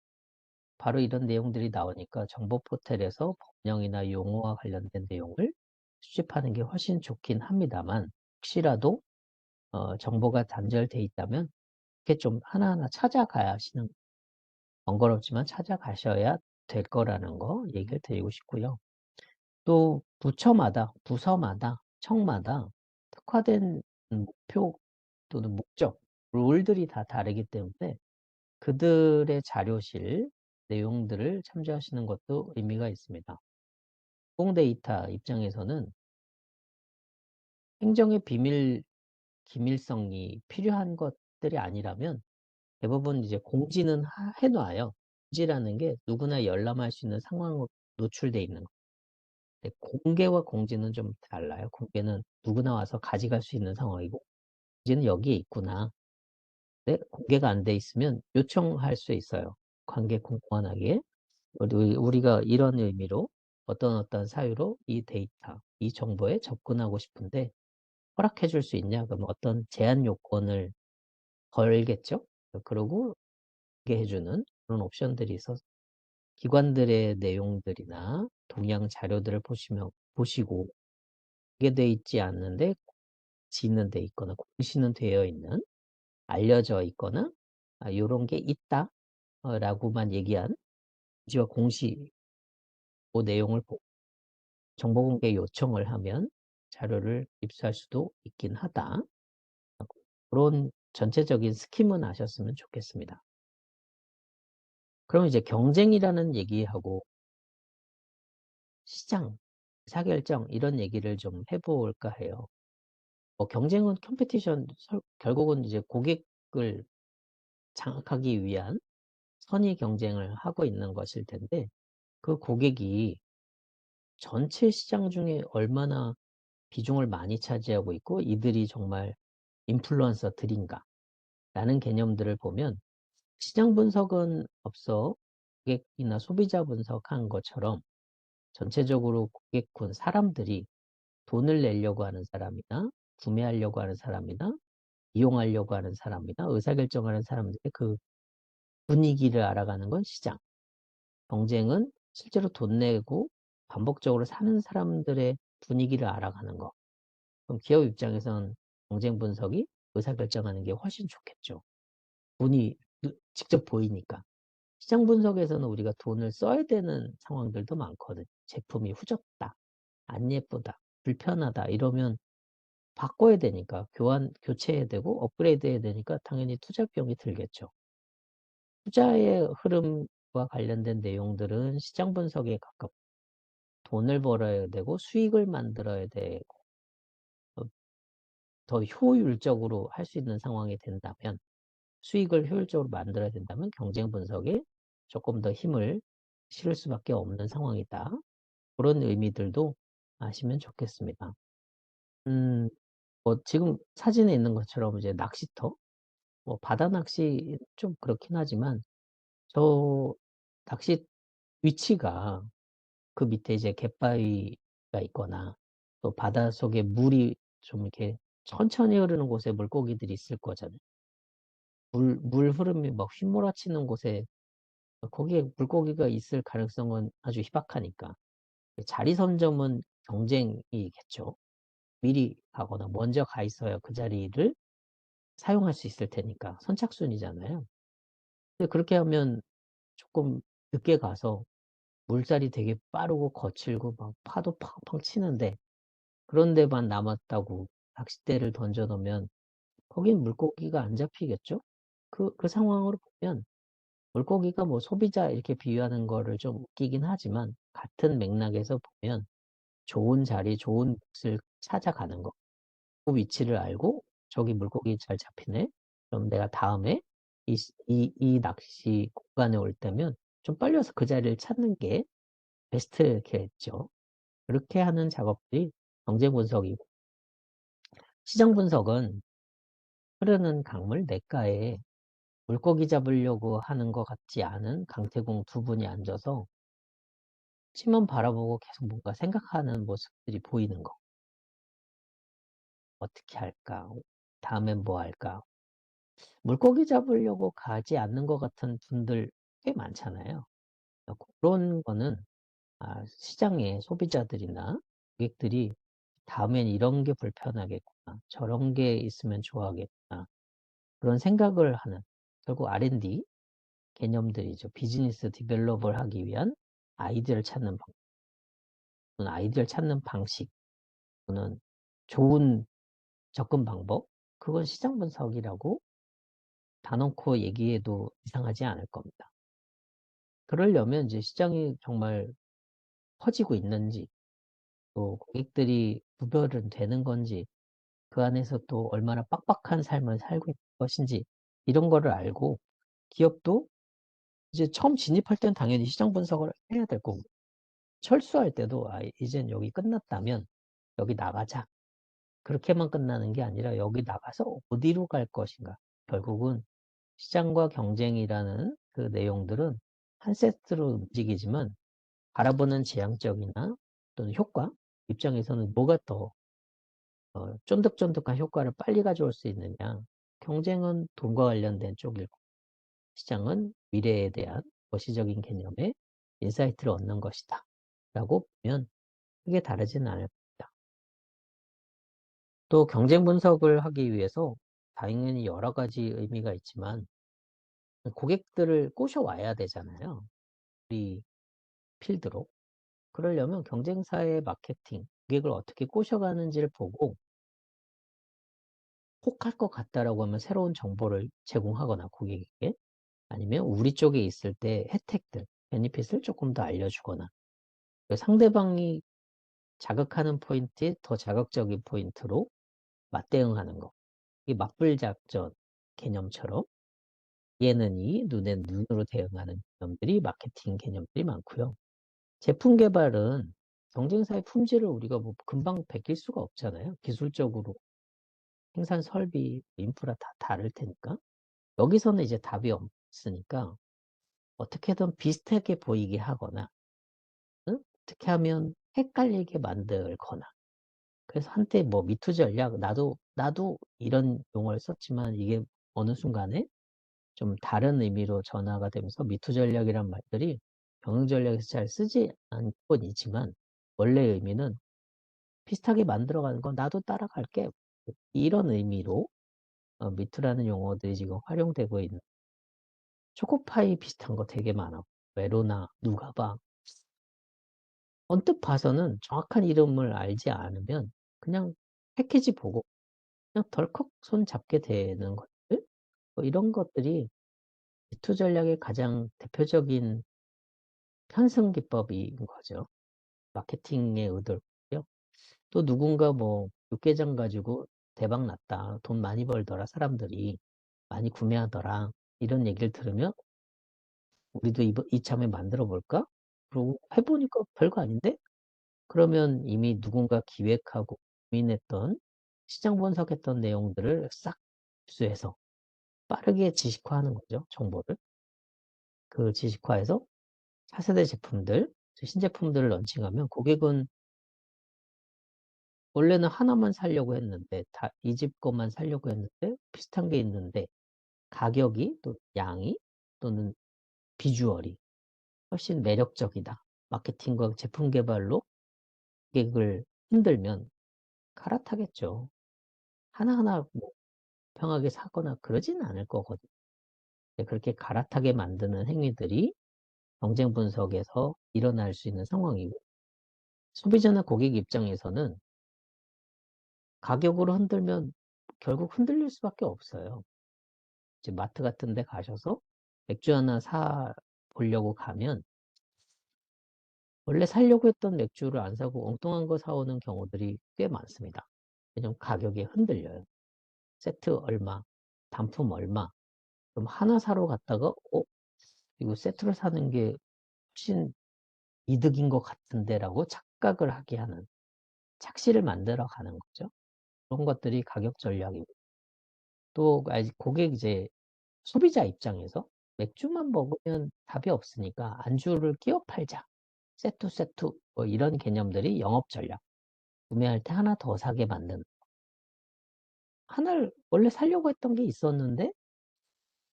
S1: 바로 이런 내용들이 나오니까 정보 포털에서 법령이나 용어와 관련된 내용을 수집하는 게 훨씬 좋긴 합니다만, 혹시라도 정보가 단절돼 있다면 이렇게 좀 하나하나 찾아가야 하시는, 번거롭지만 찾아가셔야 될 거라는 거 얘기를 드리고 싶고요. 또 부처마다, 부서마다, 청마다 특화된 목표 또는 목적, 룰들이 다 다르기 때문에 그들의 자료실 내용들을 참조하시는 것도 의미가 있습니다. 공데이터 입장에서는 행정의 기밀성이 필요한 것들이 아니라면 대부분 이제 공지는 해놔요. 공지라는 게 누구나 열람할 수 있는 상황으로 노출돼 있는 거. 근데 공개와 공지는 좀 달라요. 공개는 누구나 와서 가져갈 수 있는 상황이고, 공지는 여기에 있구나. 근데 공개가 안 돼 있으면 요청할 수 있어요. 관계 공무원에게. 우리가 이런 의미로 어떤 사유로 이 데이터, 이 정보에 접근하고 싶은데 허락해 줄 수 있냐? 그럼 어떤 제한 요건을 걸겠죠? 그러고 하게 해주는 그런 옵션들이 있어서 기관들의 내용들이나 동향 자료들을 보시고 공개돼 있지 않는데 공지는 돼 있거나 공시는 되어 있는, 알려져 있거나 요런 게 있다 라고만 얘기한 공지와 공시 그 내용을 보고 정보 공개 요청을 하면 자료를 입수할 수도 있긴 하다. 그런 전체적인 스킴은 아셨으면 좋겠습니다. 그럼 이제 경쟁이라는 얘기하고 시장, 의사결정 이런 얘기를 좀 해볼까 해요. 경쟁은 컴페티션, 결국은 이제 고객을 장악하기 위한 선의 경쟁을 하고 있는 것일 텐데, 그 고객이 전체 시장 중에 얼마나 비중을 많이 차지하고 있고 이들이 정말 인플루언서들인가 라는 개념들을 보면, 시장 분석은 앞서 고객이나 소비자 분석한 것처럼 전체적으로 고객군 사람들이 돈을 내려고 하는 사람이나 구매하려고 하는 사람이나 이용하려고 하는 사람이나 의사결정하는 사람들의 그 분위기를 알아가는 건 시장. 경쟁은 실제로 돈 내고 반복적으로 사는 사람들의 분위기를 알아가는 거. 그럼 기업 입장에선 경쟁 분석이 의사결정하는 게 훨씬 좋겠죠. 돈이 직접 보이니까. 시장 분석에서는 우리가 돈을 써야 되는 상황들도 많거든. 제품이 후졌다, 안 예쁘다, 불편하다 이러면 바꿔야 되니까, 교체해야 되고 업그레이드 해야 되니까 당연히 투자 비용이 들겠죠. 투자의 흐름과 관련된 내용들은 시장 분석에 가깝고 돈을 벌어야 되고 수익을 만들어야 되고 더 효율적으로 할 수 있는 상황이 된다면, 수익을 효율적으로 만들어야 된다면 경쟁 분석에 조금 더 힘을 실을 수밖에 없는 상황이다. 그런 의미들도 아시면 좋겠습니다. 지금 사진에 있는 것처럼 이제 낚시터, 바다 낚시 좀 그렇긴 하지만 저 낚시 위치가 그 밑에 이제 갯바위가 있거나 또 바닷속에 물이 좀 이렇게 천천히 흐르는 곳에 물고기들이 있을 거잖아요. 물 흐름이 막 휘몰아치는 곳에 거기에 물고기가 있을 가능성은 아주 희박하니까 자리 선점은 경쟁이겠죠. 미리 가거나 먼저 가 있어야 그 자리를 사용할 수 있을 테니까 선착순이잖아요. 근데 그렇게 하면 조금 늦게 가서 물살이 되게 빠르고 거칠고 막 파도 팡팡 치는데 그런 데만 남았다고 낚싯대를 던져 놓으면 거긴 물고기가 안 잡히겠죠? 그 상황으로 보면 물고기가 뭐 소비자 이렇게 비유하는 거를 좀 웃기긴 하지만 같은 맥락에서 보면 좋은 자리, 좋은 곳을 찾아가는 거. 그 위치를 알고 저기 물고기 잘 잡히네. 그럼 내가 다음에 이 낚시 공간에 올 때면 좀 빨리 와서 그 자리를 찾는 게 베스트겠죠. 그렇게 하는 작업들이 경제 분석이고, 시장 분석은 흐르는 강물 냇가에 물고기 잡으려고 하는 것 같지 않은 강태공 두 분이 앉아서 치만 바라보고 계속 뭔가 생각하는 모습들이 보이는 거. 어떻게 할까? 다음엔 뭐 할까? 물고기 잡으려고 가지 않는 것 같은 분들 꽤 많잖아요. 런 거는 시장의 소비자들이나 고객들이 '다음엔 이런 게 불편하겠구나. 저런 게 있으면 좋아하겠구나.' 그런 생각을 하는, 결국 R&D 개념들이죠. 비즈니스 디벨롭을 하기 위한 아이디어를 찾는 아이디어를 찾는 방식 또는 좋은 접근 방법, 그건 시장 분석이라고 다 놓고 얘기해도 이상하지 않을 겁니다. 그러려면 이제 시장이 정말 퍼지고 있는지, 또 고객들이 구별은 되는 건지, 그 안에서 또 얼마나 빡빡한 삶을 살고 있는 것인지, 이런 거를 알고 기업도 이제 처음 진입할 땐 당연히 시장 분석을 해야 될 거고, 철수할 때도 이젠 여기 끝났다면 여기 나가자. 그렇게만 끝나는 게 아니라 여기 나가서 어디로 갈 것인가. 결국은 시장과 경쟁이라는 그 내용들은 한 세트로 움직이지만 바라보는 지향점이나 또는 효과 입장에서는 뭐가 더 쫀득쫀득한 효과를 빨리 가져올 수 있느냐. 경쟁은 돈과 관련된 쪽이고 시장은 미래에 대한 거시적인 개념의 인사이트를 얻는 것이다 라고 보면 크게 다르지는 않을 겁니다. 또 경쟁 분석을 하기 위해서 당연히 여러 가지 의미가 있지만 고객들을 꼬셔와야 되잖아요. 우리 필드로. 그러려면 경쟁사의 마케팅, 고객을 어떻게 꼬셔가는지를 보고 혹할 것 같다라고 하면 새로운 정보를 제공하거나 고객에게, 아니면 우리 쪽에 있을 때 혜택들, 베니핏을 조금 더 알려주거나, 상대방이 자극하는 포인트에 더 자극적인 포인트로 맞대응하는 거. 이 맞불 작전 개념처럼 얘는 이, 눈엔 눈으로 대응하는 개념들이 마케팅 개념들이 많고요. 제품 개발은 경쟁사의 품질을 우리가 뭐 금방 베낄 수가 없잖아요. 기술적으로 생산 설비, 인프라 다 다를 테니까. 여기서는 이제 답이 없으니까 어떻게든 비슷하게 보이게 하거나, 응? 어떻게 하면 헷갈리게 만들거나. 그래서 한때 뭐 미투 전략, 나도 이런 용어를 썼지만 이게 어느 순간에 좀 다른 의미로 전화가 되면서 미투 전략이란 말들이 경영 전략에서 잘 쓰지 않곤 있지만 원래 의미는 비슷하게 만들어가는 건 나도 따라갈게. 이런 의미로 미투라는 용어들이 지금 활용되고 있는, 초코파이 비슷한 거 되게 많아. 메로나, 누가바. 언뜻 봐서는 정확한 이름을 알지 않으면 그냥 패키지 보고 그냥 덜컥 손 잡게 되는 것들. 뭐 이런 것들이 미투 전략의 가장 대표적인 편승 기법인 거죠. 마케팅의 의도고요. 또 누군가 뭐 육개장 가지고 대박 났다. 돈 많이 벌더라. 사람들이 많이 구매하더라. 이런 얘기를 들으면 우리도 이참에 만들어 볼까? 그러고 해보니까 별거 아닌데? 그러면 이미 누군가 기획하고 고민했던, 시장 분석했던 내용들을 싹 흡수해서 빠르게 지식화하는 거죠. 정보를. 그 지식화해서 차세대 제품들, 신제품들을 런칭하면 고객은 원래는 하나만 사려고 했는데, 이 집 것만 사려고 했는데, 비슷한 게 있는데, 가격이 또 양이 또는 비주얼이 훨씬 매력적이다. 마케팅과 제품 개발로 고객을 흔들면 갈아타겠죠. 하나하나 뭐 평하게 사거나 그러지는 않을 거거든요. 그렇게 갈아타게 만드는 행위들이 경쟁 분석에서 일어날 수 있는 상황이고, 소비자나 고객 입장에서는 가격으로 흔들면 결국 흔들릴 수밖에 없어요. 이제 마트 같은 데 가셔서 맥주 하나 사 보려고 가면 원래 사려고 했던 맥주를 안 사고 엉뚱한 거 사오는 경우들이 꽤 많습니다. 왜냐면 가격이 흔들려요. 세트 얼마, 단품 얼마. 그럼 하나 사러 갔다가 이거 세트로 사는 게 훨씬 이득인 것 같은데라고 착각을 하게 하는, 착시를 만들어 가는 거죠. 그런 것들이 가격 전략이고, 또 고객 이제 소비자 입장에서 맥주만 먹으면 답이 없으니까 안주를 끼워 팔자. 세트 뭐 이런 개념들이 영업 전략. 구매할 때 하나 더 사게 만드는. 하나를 원래 사려고 했던 게 있었는데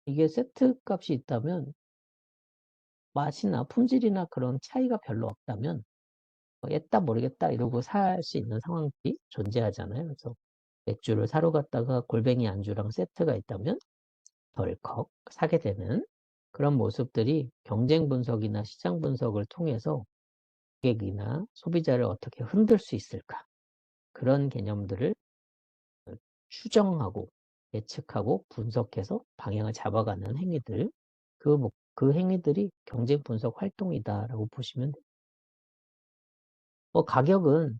S1: 이게 세트 값이 있다면 맛이나 품질이나 그런 차이가 별로 없다면 "애따 모르겠다." 이러고 살 수 있는 상황들이 존재하잖아요. 그래서 맥주를 사러 갔다가 골뱅이 안주랑 세트가 있다면 덜컥 사게 되는 그런 모습들이 경쟁 분석이나 시장 분석을 통해서 고객이나 소비자를 어떻게 흔들 수 있을까? 그런 개념들을 추정하고 예측하고 분석해서 방향을 잡아가는 행위들, 그 행위들이 경쟁 분석 활동이다라고 보시면 돼요. 가격은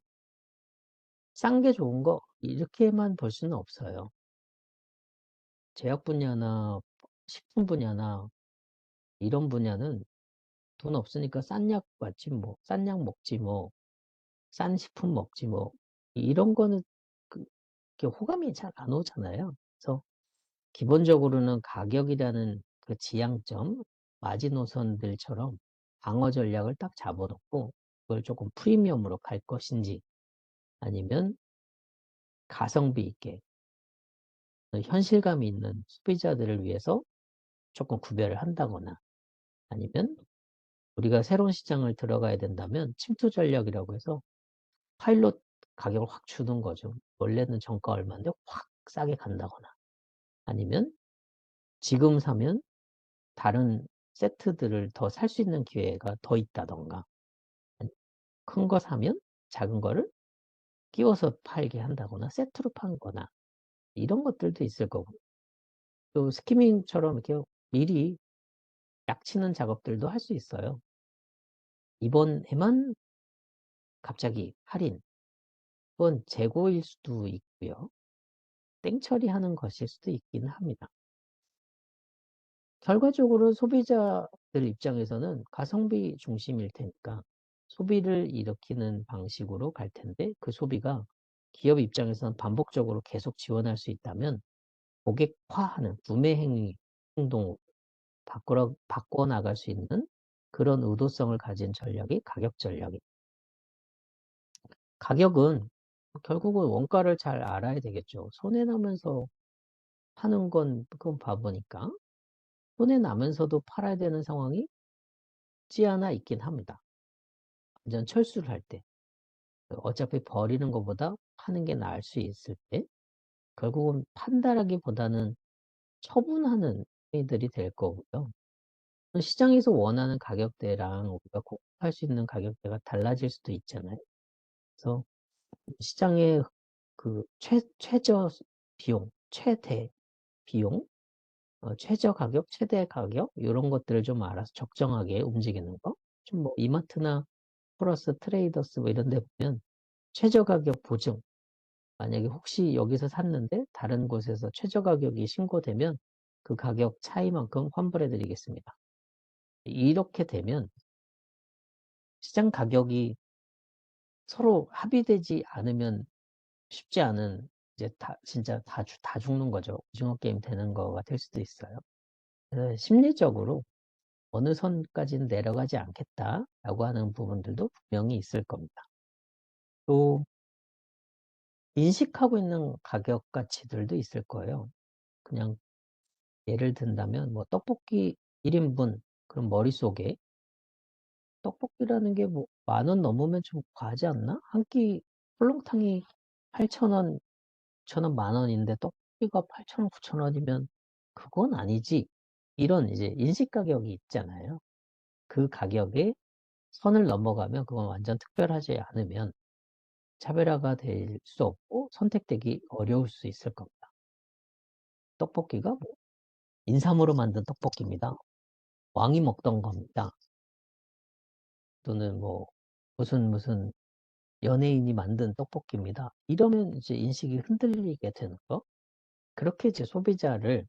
S1: 싼 게 좋은 거 이렇게만 볼 수는 없어요. 제약 분야나 식품 분야나 이런 분야는 돈 없으니까 싼 약 맞지 뭐, 싼 약 먹지 뭐, 싼 식품 먹지 뭐, 이런 거는 그, 이렇게 호감이 잘 안 오잖아요. 그래서 기본적으로는 가격이라는 그 지향점, 마지노선들처럼 방어 전략을 딱 잡아놓고 그걸 조금 프리미엄으로 갈 것인지 아니면 가성비 있게 현실감이 있는 소비자들을 위해서 조금 구별을 한다거나 아니면 우리가 새로운 시장을 들어가야 된다면 침투 전략이라고 해서 파일럿 가격을 확 주는 거죠. 원래는 정가 얼마인데 확 싸게 간다거나 아니면 지금 사면 다른 세트들을 더 살 수 있는 기회가 더 있다던가 큰 거 사면 작은 거를 끼워서 팔게 한다거나 세트로 판거나 이런 것들도 있을 거고 또 스키밍처럼 이렇게 미리 약치는 작업들도 할 수 있어요. 이번에만 갑자기 할인, 그건 재고일 수도 있고요. 땡처리하는 것일 수도 있긴 합니다. 결과적으로 소비자들 입장에서는 가성비 중심일 테니까 소비를 일으키는 방식으로 갈 텐데 그 소비가 기업 입장에서는 반복적으로 계속 지원할 수 있다면 고객화하는 구매 행동으로 바꿔 나갈 수 있는 그런 의도성을 가진 전략이 가격 전략입니다. 가격은 결국은 원가를 잘 알아야 되겠죠. 손해 나면서 파는 건 그건 바보니까. 손해 나면서도 팔아야 되는 상황이 없지 않아 있긴 합니다. 완전 철수를 할 때. 어차피 버리는 것보다 파는 게 나을 수 있을 때 결국은 판다라기보다는 처분하는 행위들이 될 거고요. 시장에서 원하는 가격대랑 우리가 공급할 수 있는 가격대가 달라질 수도 있잖아요. 그래서 시장의 그 최저 비용, 최대 비용, 최저 가격, 최대 가격 이런 것들을 좀 알아서 적정하게 움직이는 거. 좀 뭐 이마트나 플러스 트레이더스 뭐 이런 데 보면 최저 가격 보증. 만약에 혹시 여기서 샀는데 다른 곳에서 최저 가격이 신고되면 그 가격 차이만큼 환불해 드리겠습니다. 이렇게 되면 시장 가격이 서로 합의되지 않으면 쉽지 않은 이제 진짜 다 죽는 거죠. 오징어 게임 되는 거가 될 수도 있어요. 그래서 심리적으로 어느 선까지는 내려가지 않겠다라고 하는 부분들도 분명히 있을 겁니다. 또 인식하고 있는 가격 가치들도 있을 거예요. 그냥 예를 든다면 뭐 떡볶이 1인분 그럼 머릿속에 떡볶이라는 게 뭐 만 원 넘으면 좀 과하지 않나? 한 끼 설렁탕이 8,000원, 9,000원, 만 원인데 떡볶이가 8,000원, 9,000원이면 그건 아니지. 이런 이제 인식 가격이 있잖아요. 그 가격에 선을 넘어가면 그건 완전 특별하지 않으면 차별화가 될 수 없고 선택되기 어려울 수 있을 겁니다. 떡볶이가 뭐 인삼으로 만든 떡볶이입니다. 왕이 먹던 겁니다. 또는 뭐 무슨 연예인이 만든 떡볶이입니다. 이러면 이제 인식이 흔들리게 되는 거. 그렇게 이제 소비자를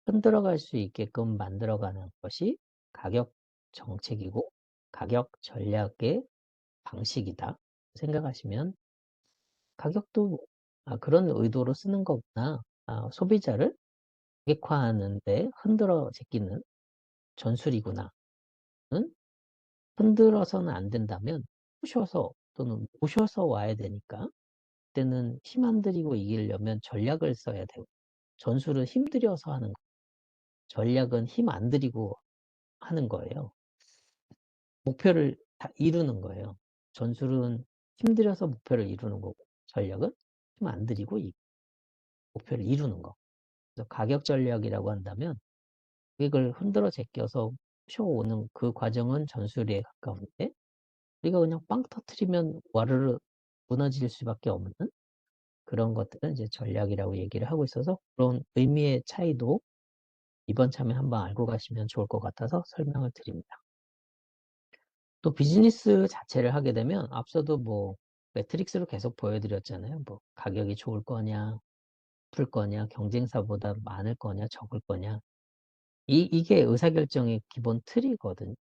S1: 흔들어갈 수 있게끔 만들어가는 것이 가격 정책이고 가격 전략의 방식이다. 생각하시면 가격도 그런 의도로 쓰는 거구나. 소비자를 고객화하는 데 흔들어 제끼는 전술이구나. 는 흔들어서는 안 된다면 푸셔서 또는 모셔서 와야 되니까 그때는 힘 안 들이고 이기려면 전략을 써야 되고 전술은 힘들여서 하는 거 전략은 힘 안 들이고 하는 거예요. 목표를 다 이루는 거예요. 전술은 힘들여서 목표를 이루는 거고 전략은 힘 안 들이고 이 목표를 이루는 거. 그래서 가격 전략이라고 한다면 계획을 흔들어 제껴서 펴오는 그 과정은 전술에 가까운데 우리가 그냥 빵 터트리면 와르르 무너질 수밖에 없는 그런 것들은 이제 전략이라고 얘기를 하고 있어서 그런 의미의 차이도 이번 참에 한번 알고 가시면 좋을 것 같아서 설명을 드립니다. 또 비즈니스 자체를 하게 되면 앞서도 뭐 매트릭스로 계속 보여드렸잖아요. 뭐 가격이 좋을 거냐, 풀 거냐, 경쟁사보다 많을 거냐, 적을 거냐. 이게 의사결정의 기본 틀이거든요.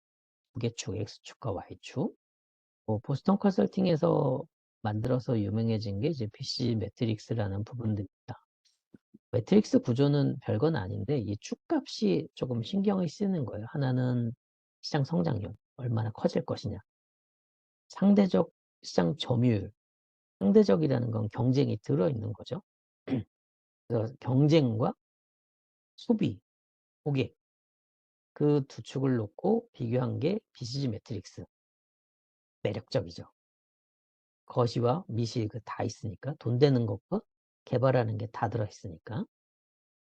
S1: 두 개 축, X축과 Y축. 뭐 보스턴 컨설팅에서 만들어서 유명해진 게 이제 BC 매트릭스라는 부분들입니다. 매트릭스 구조는 별건 아닌데 이 축값이 조금 신경이 쓰이는 거예요. 하나는 시장 성장률, 얼마나 커질 것이냐. 상대적 시장 점유율, 상대적이라는 건 경쟁이 들어있는 거죠. 그래서 경쟁과 소비, 고객 그 두 축을 놓고 비교한 게 BCG 매트릭스. 매력적이죠. 거시와 미시 그 다 있으니까 돈 되는 것과 개발하는 게 다 들어있으니까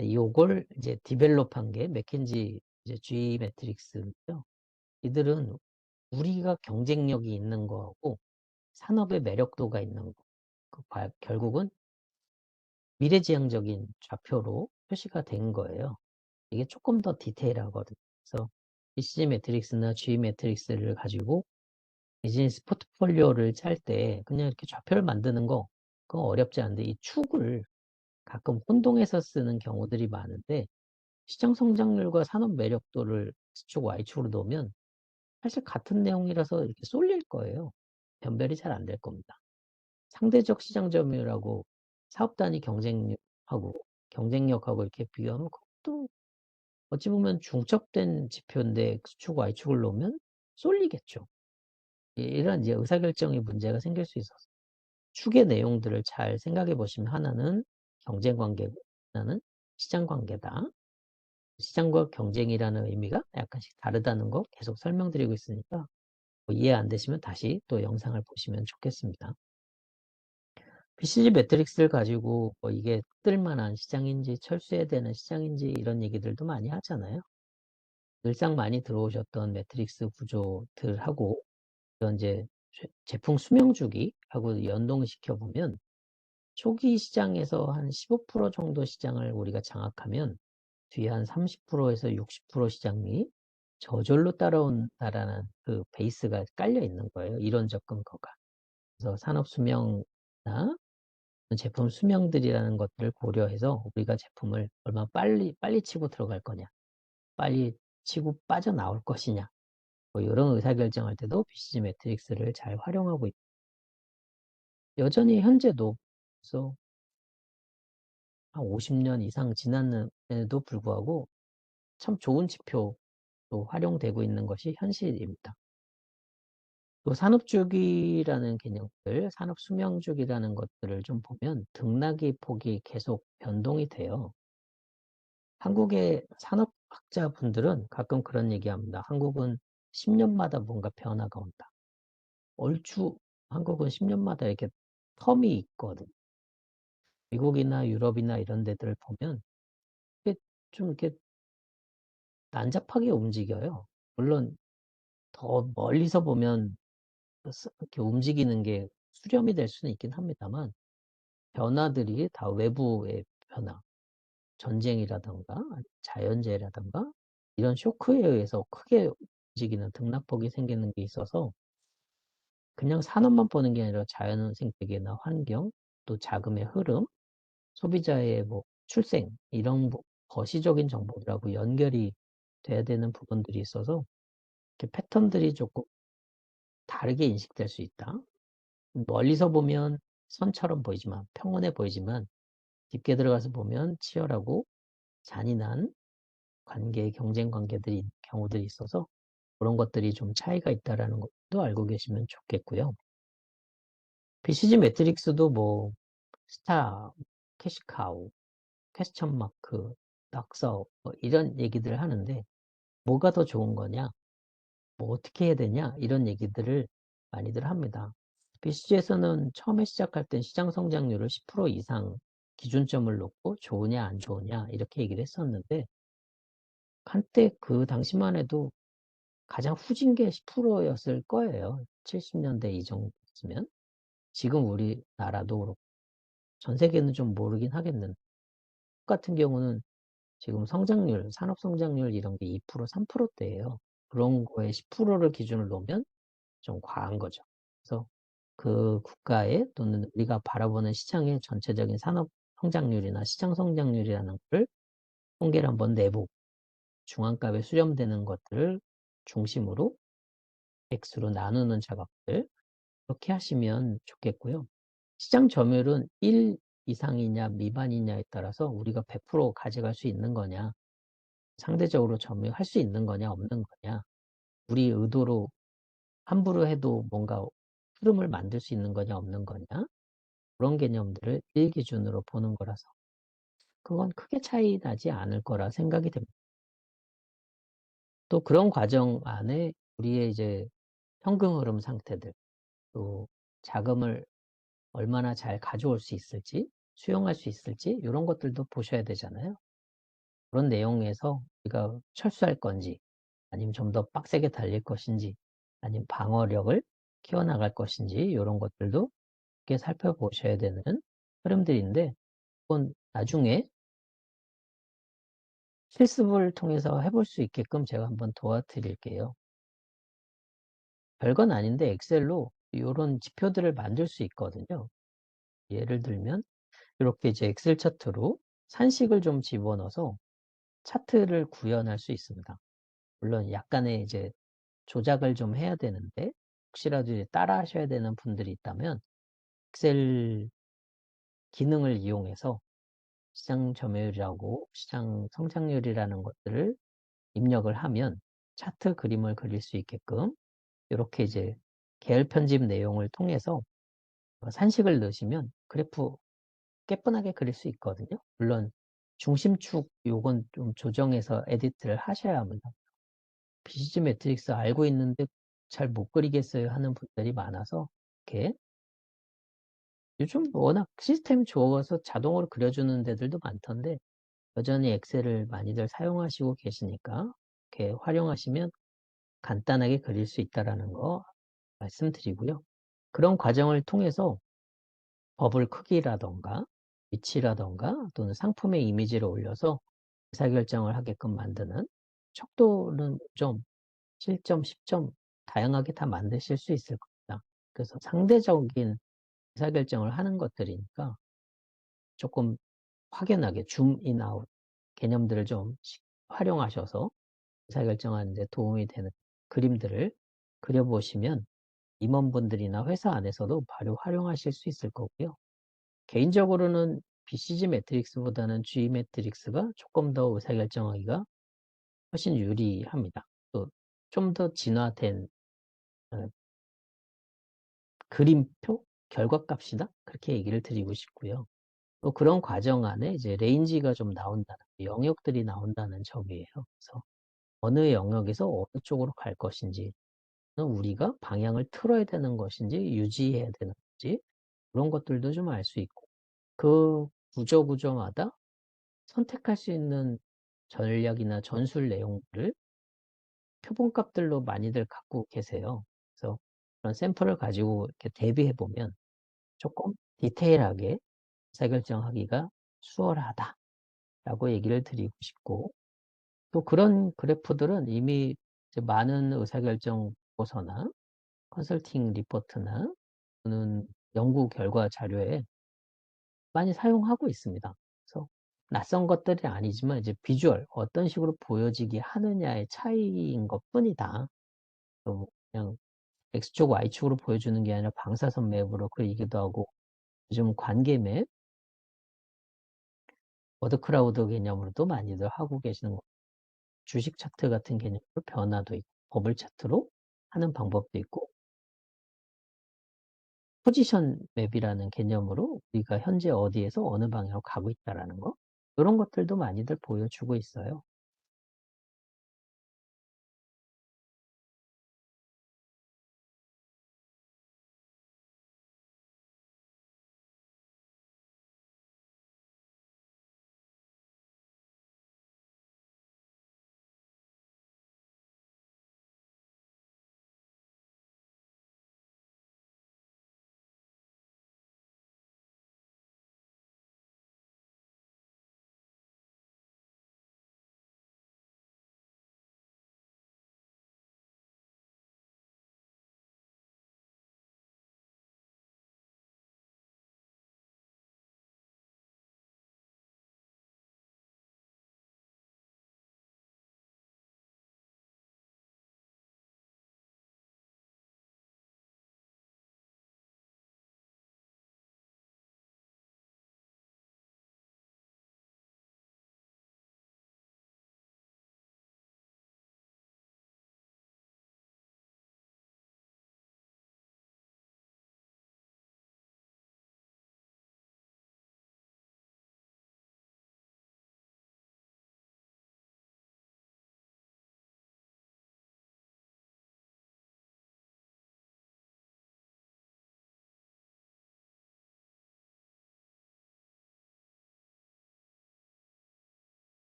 S1: 요걸 이제 디벨롭한 게 맥킨지 이제 G 매트릭스인데요. 이들은 우리가 경쟁력이 있는 거하고 산업의 매력도가 있는 거. 결국은 미래지향적인 좌표로 표시가 된 거예요. 이게 조금 더 디테일하거든요. 그래서 BCG 매트릭스나 G 매트릭스를 가지고 비즈니스 포트폴리오를 짤 때 그냥 이렇게 좌표를 만드는 거 그거 어렵지 않은데 이 축을 가끔 혼동해서 쓰는 경우들이 많은데 시장 성장률과 산업 매력도를 X축, Y축으로 놓으면 사실 같은 내용이라서 이렇게 쏠릴 거예요. 변별이 잘 안 될 겁니다. 상대적 시장 점유율하고 사업 단위 경쟁력하고 이렇게 비교하면 그것도 어찌 보면 중첩된 지표인데 X축, Y축을 놓으면 쏠리겠죠. 이런 이제 의사결정의 문제가 생길 수 있어서 축의 내용들을 잘 생각해 보시면 하나는 경쟁 관계고 하나는 시장 관계다. 시장과 경쟁이라는 의미가 약간씩 다르다는 거 계속 설명드리고 있으니까 뭐 이해 안 되시면 다시 또 영상을 보시면 좋겠습니다. BCG 매트릭스를 가지고 뭐 이게 뜰만한 시장인지 철수해야 되는 시장인지 이런 얘기들도 많이 하잖아요. 늘상 많이 들어오셨던 매트릭스 구조들하고 이런 이제 제품 수명 주기하고 연동시켜 보면 초기 시장에서 한 15% 정도 시장을 우리가 장악하면 뒤에 한 30%에서 60% 시장이 저절로 따라온다라는 그 베이스가 깔려 있는 거예요. 이론 접근거가. 그래서 산업 수명이나 제품 수명들이라는 것들을 고려해서 우리가 제품을 얼마나 빨리 치고 들어갈 거냐, 빨리 치고 빠져나올 것이냐, 뭐 이런 의사결정할 때도 BCG 매트릭스를 잘 활용하고 있고 여전히 현재도 그래서 한 50년 이상 지났는데도 불구하고 참 좋은 지표로 활용되고 있는 것이 현실입니다. 또 산업주기라는 개념들, 산업수명주기라는 것들을 좀 보면 등락의 폭이 계속 변동이 돼요. 한국의 산업학자분들은 가끔 그런 얘기합니다. 한국은 10년마다 뭔가 변화가 온다. 얼추 한국은 10년마다 이렇게 텀이 있거든. 미국이나 유럽이나 이런 데들을 보면 이게 좀 이렇게 난잡하게 움직여요. 물론 더 멀리서 보면 이렇게 움직이는 게 수렴이 될 수는 있긴 합니다만 변화들이 다 외부의 변화, 전쟁이라던가 자연재해라던가 이런 쇼크에 의해서 크게 움직이는 등락폭이 생기는 게 있어서 그냥 산업만 보는 게 아니라 자연 생태계나 환경, 또 자금의 흐름, 소비자의 뭐 출생 이런 거시적인 정보들하고 연결이 돼야 되는 부분들이 있어서 이렇게 패턴들이 조금 다르게 인식될 수 있다. 멀리서 보면 선처럼 보이지만 평온해 보이지만 깊게 들어가서 보면 치열하고 잔인한 경쟁 관계들이 있는 경우들이 있어서 그런 것들이 좀 차이가 있다라는 것도 알고 계시면 좋겠고요. BCG 매트릭스도 뭐 스타, 캐시카우, 퀘스천 마크, 낙서 뭐 이런 얘기들을 하는데 뭐가 더 좋은 거냐? 뭐 "어떻게 해야 되냐?" 이런 얘기들을 많이들 합니다. BCG에서는 처음에 시작할 땐 시장 성장률을 10% 이상 기준점을 놓고 좋으냐 안 좋으냐 이렇게 얘기를 했었는데, 한때 그 당시만 해도 가장 후진 게 10% 였을 거예요. 70 년대 이 정도였으면. 지금 우리나라도 그렇고 전 세계는 좀 모르긴 하겠는데, 한국 같은 경우는 지금 성장률, 산업 성장률 이런 게 2% 3% 대예요. 그런 거에 10%를 기준을 놓으면 좀 과한 거죠. 그래서 그 국가의 또는 우리가 바라보는 시장의 전체적인 산업 성장률이나 시장 성장률이라는 거를 통계를 한번 내보고 중앙값에 수렴되는 것들을 중심으로 X로 나누는 작업들, 그렇게 하시면 좋겠고요. 시장 점유율은 1 이상이냐 미만이냐에 따라서 우리가 100% 가져갈 수 있는 거냐, 상대적으로 점유할 수 있는 거냐 없는 거냐, 우리 의도로 함부로 해도 뭔가 흐름을 만들 수 있는 거냐 없는 거냐, 그런 개념들을 1 기준으로 보는 거라서 그건 크게 차이 나지 않을 거라 생각이 됩니다. 또 그런 과정 안에 우리의 이제 현금 흐름 상태들, 또 자금을 얼마나 잘 가져올 수 있을지, 수용할 수 있을지 요런 것들도 보셔야 되잖아요. 그런 내용에서 우리가 철수할 건지 아니면 좀 더 빡세게 달릴 것인지 아니면 방어력을 키워나갈 것인지 요런 것들도 함께 살펴보셔야 되는 흐름들인데, 그건 나중에 실습을 통해서 해볼 수 있게끔 제가 한번 도와드릴게요. 별건 아닌데 엑셀로 요런 지표들을 만들 수 있거든요. 예를 들면 이렇게 이제 엑셀 차트로 산식을 좀 집어넣어서 차트를 구현할 수 있습니다. 물론 약간의 이제 조작을 좀 해야 되는데, 혹시라도 이제 따라 하셔야 되는 분들이 있다면 엑셀 기능을 이용해서 시장 점유율이라고 시장 성장률이라는 것들을 입력을 하면 차트 그림을 그릴 수 있게끔 이렇게 이제 계열 편집 내용을 통해서 산식을 넣으시면 그래프 깨끗하게 그릴 수 있거든요. 물론 중심축 요건 좀 조정해서 에디트를 하셔야 합니다. BCG 매트릭스 알고 있는데 잘 못 그리겠어요 하는 분들이 많아서, 이렇게 요즘 워낙 시스템이 좋아서 자동으로 그려주는 데들도 많던데 여전히 엑셀을 많이들 사용하시고 계시니까 이렇게 활용하시면 간단하게 그릴 수 있다라는 거 말씀드리고요. 그런 과정을 통해서 버블 크기라던가 위치라던가 또는 상품의 이미지를 올려서 의사결정을 하게끔 만드는, 척도는 5점, 7점, 10점 다양하게 다 만드실 수 있을 겁니다. 그래서 상대적인 의사결정을 하는 것들이니까 조금 확연하게 줌 인 아웃 개념들을 좀 활용하셔서 의사결정하는 데 도움이 되는 그림들을 그려보시면 임원분들이나 회사 안에서도 바로 활용하실 수 있을 거고요. 개인적으로는 BCG 매트릭스보다는 G 매트릭스가 조금 더 의사결정하기가 훨씬 유리합니다. 또 좀 더 진화된 어, 그림표, 결과값이다, 그렇게 얘기를 드리고 싶고요. 또 그런 과정 안에 이제 레인지가 좀 나온다는, 영역들이 나온다는 점이에요. 그래서 어느 영역에서 어느 쪽으로 갈 것인지, 우리가 방향을 틀어야 되는 것인지 유지해야 되는 건지 그런 것들도 좀 알 수 있고, 그 구조마다 선택할 수 있는 전략이나 전술 내용들을 표본값들로 많이들 갖고 계세요. 그래서 그런 샘플을 가지고 이렇게 대비해 보면 조금 디테일하게 의사결정하기가 수월하다라고 얘기를 드리고 싶고, 또 그런 그래프들은 이미 이제 많은 의사결정 보고서나 컨설팅 리포트나 또는 연구 결과 자료에 많이 사용하고 있습니다. 그래서 낯선 것들이 아니지만 이제 비주얼 어떤 식으로 보여지게 하느냐의 차이인 것뿐이다. 그냥 X축, Y축으로 보여주는 게 아니라 방사선 맵으로 그리기도 하고, 요즘 관계 맵, 워드크라우드 개념으로도 많이들 하고 계시는 거, 주식 차트 같은 개념으로 변화도 있고, 버블 차트로 하는 방법도 있고, 포지션 맵이라는 개념으로 우리가 현재 어디에서 어느 방향으로 가고 있다라는 거, 이런 것들도 많이들 보여주고 있어요.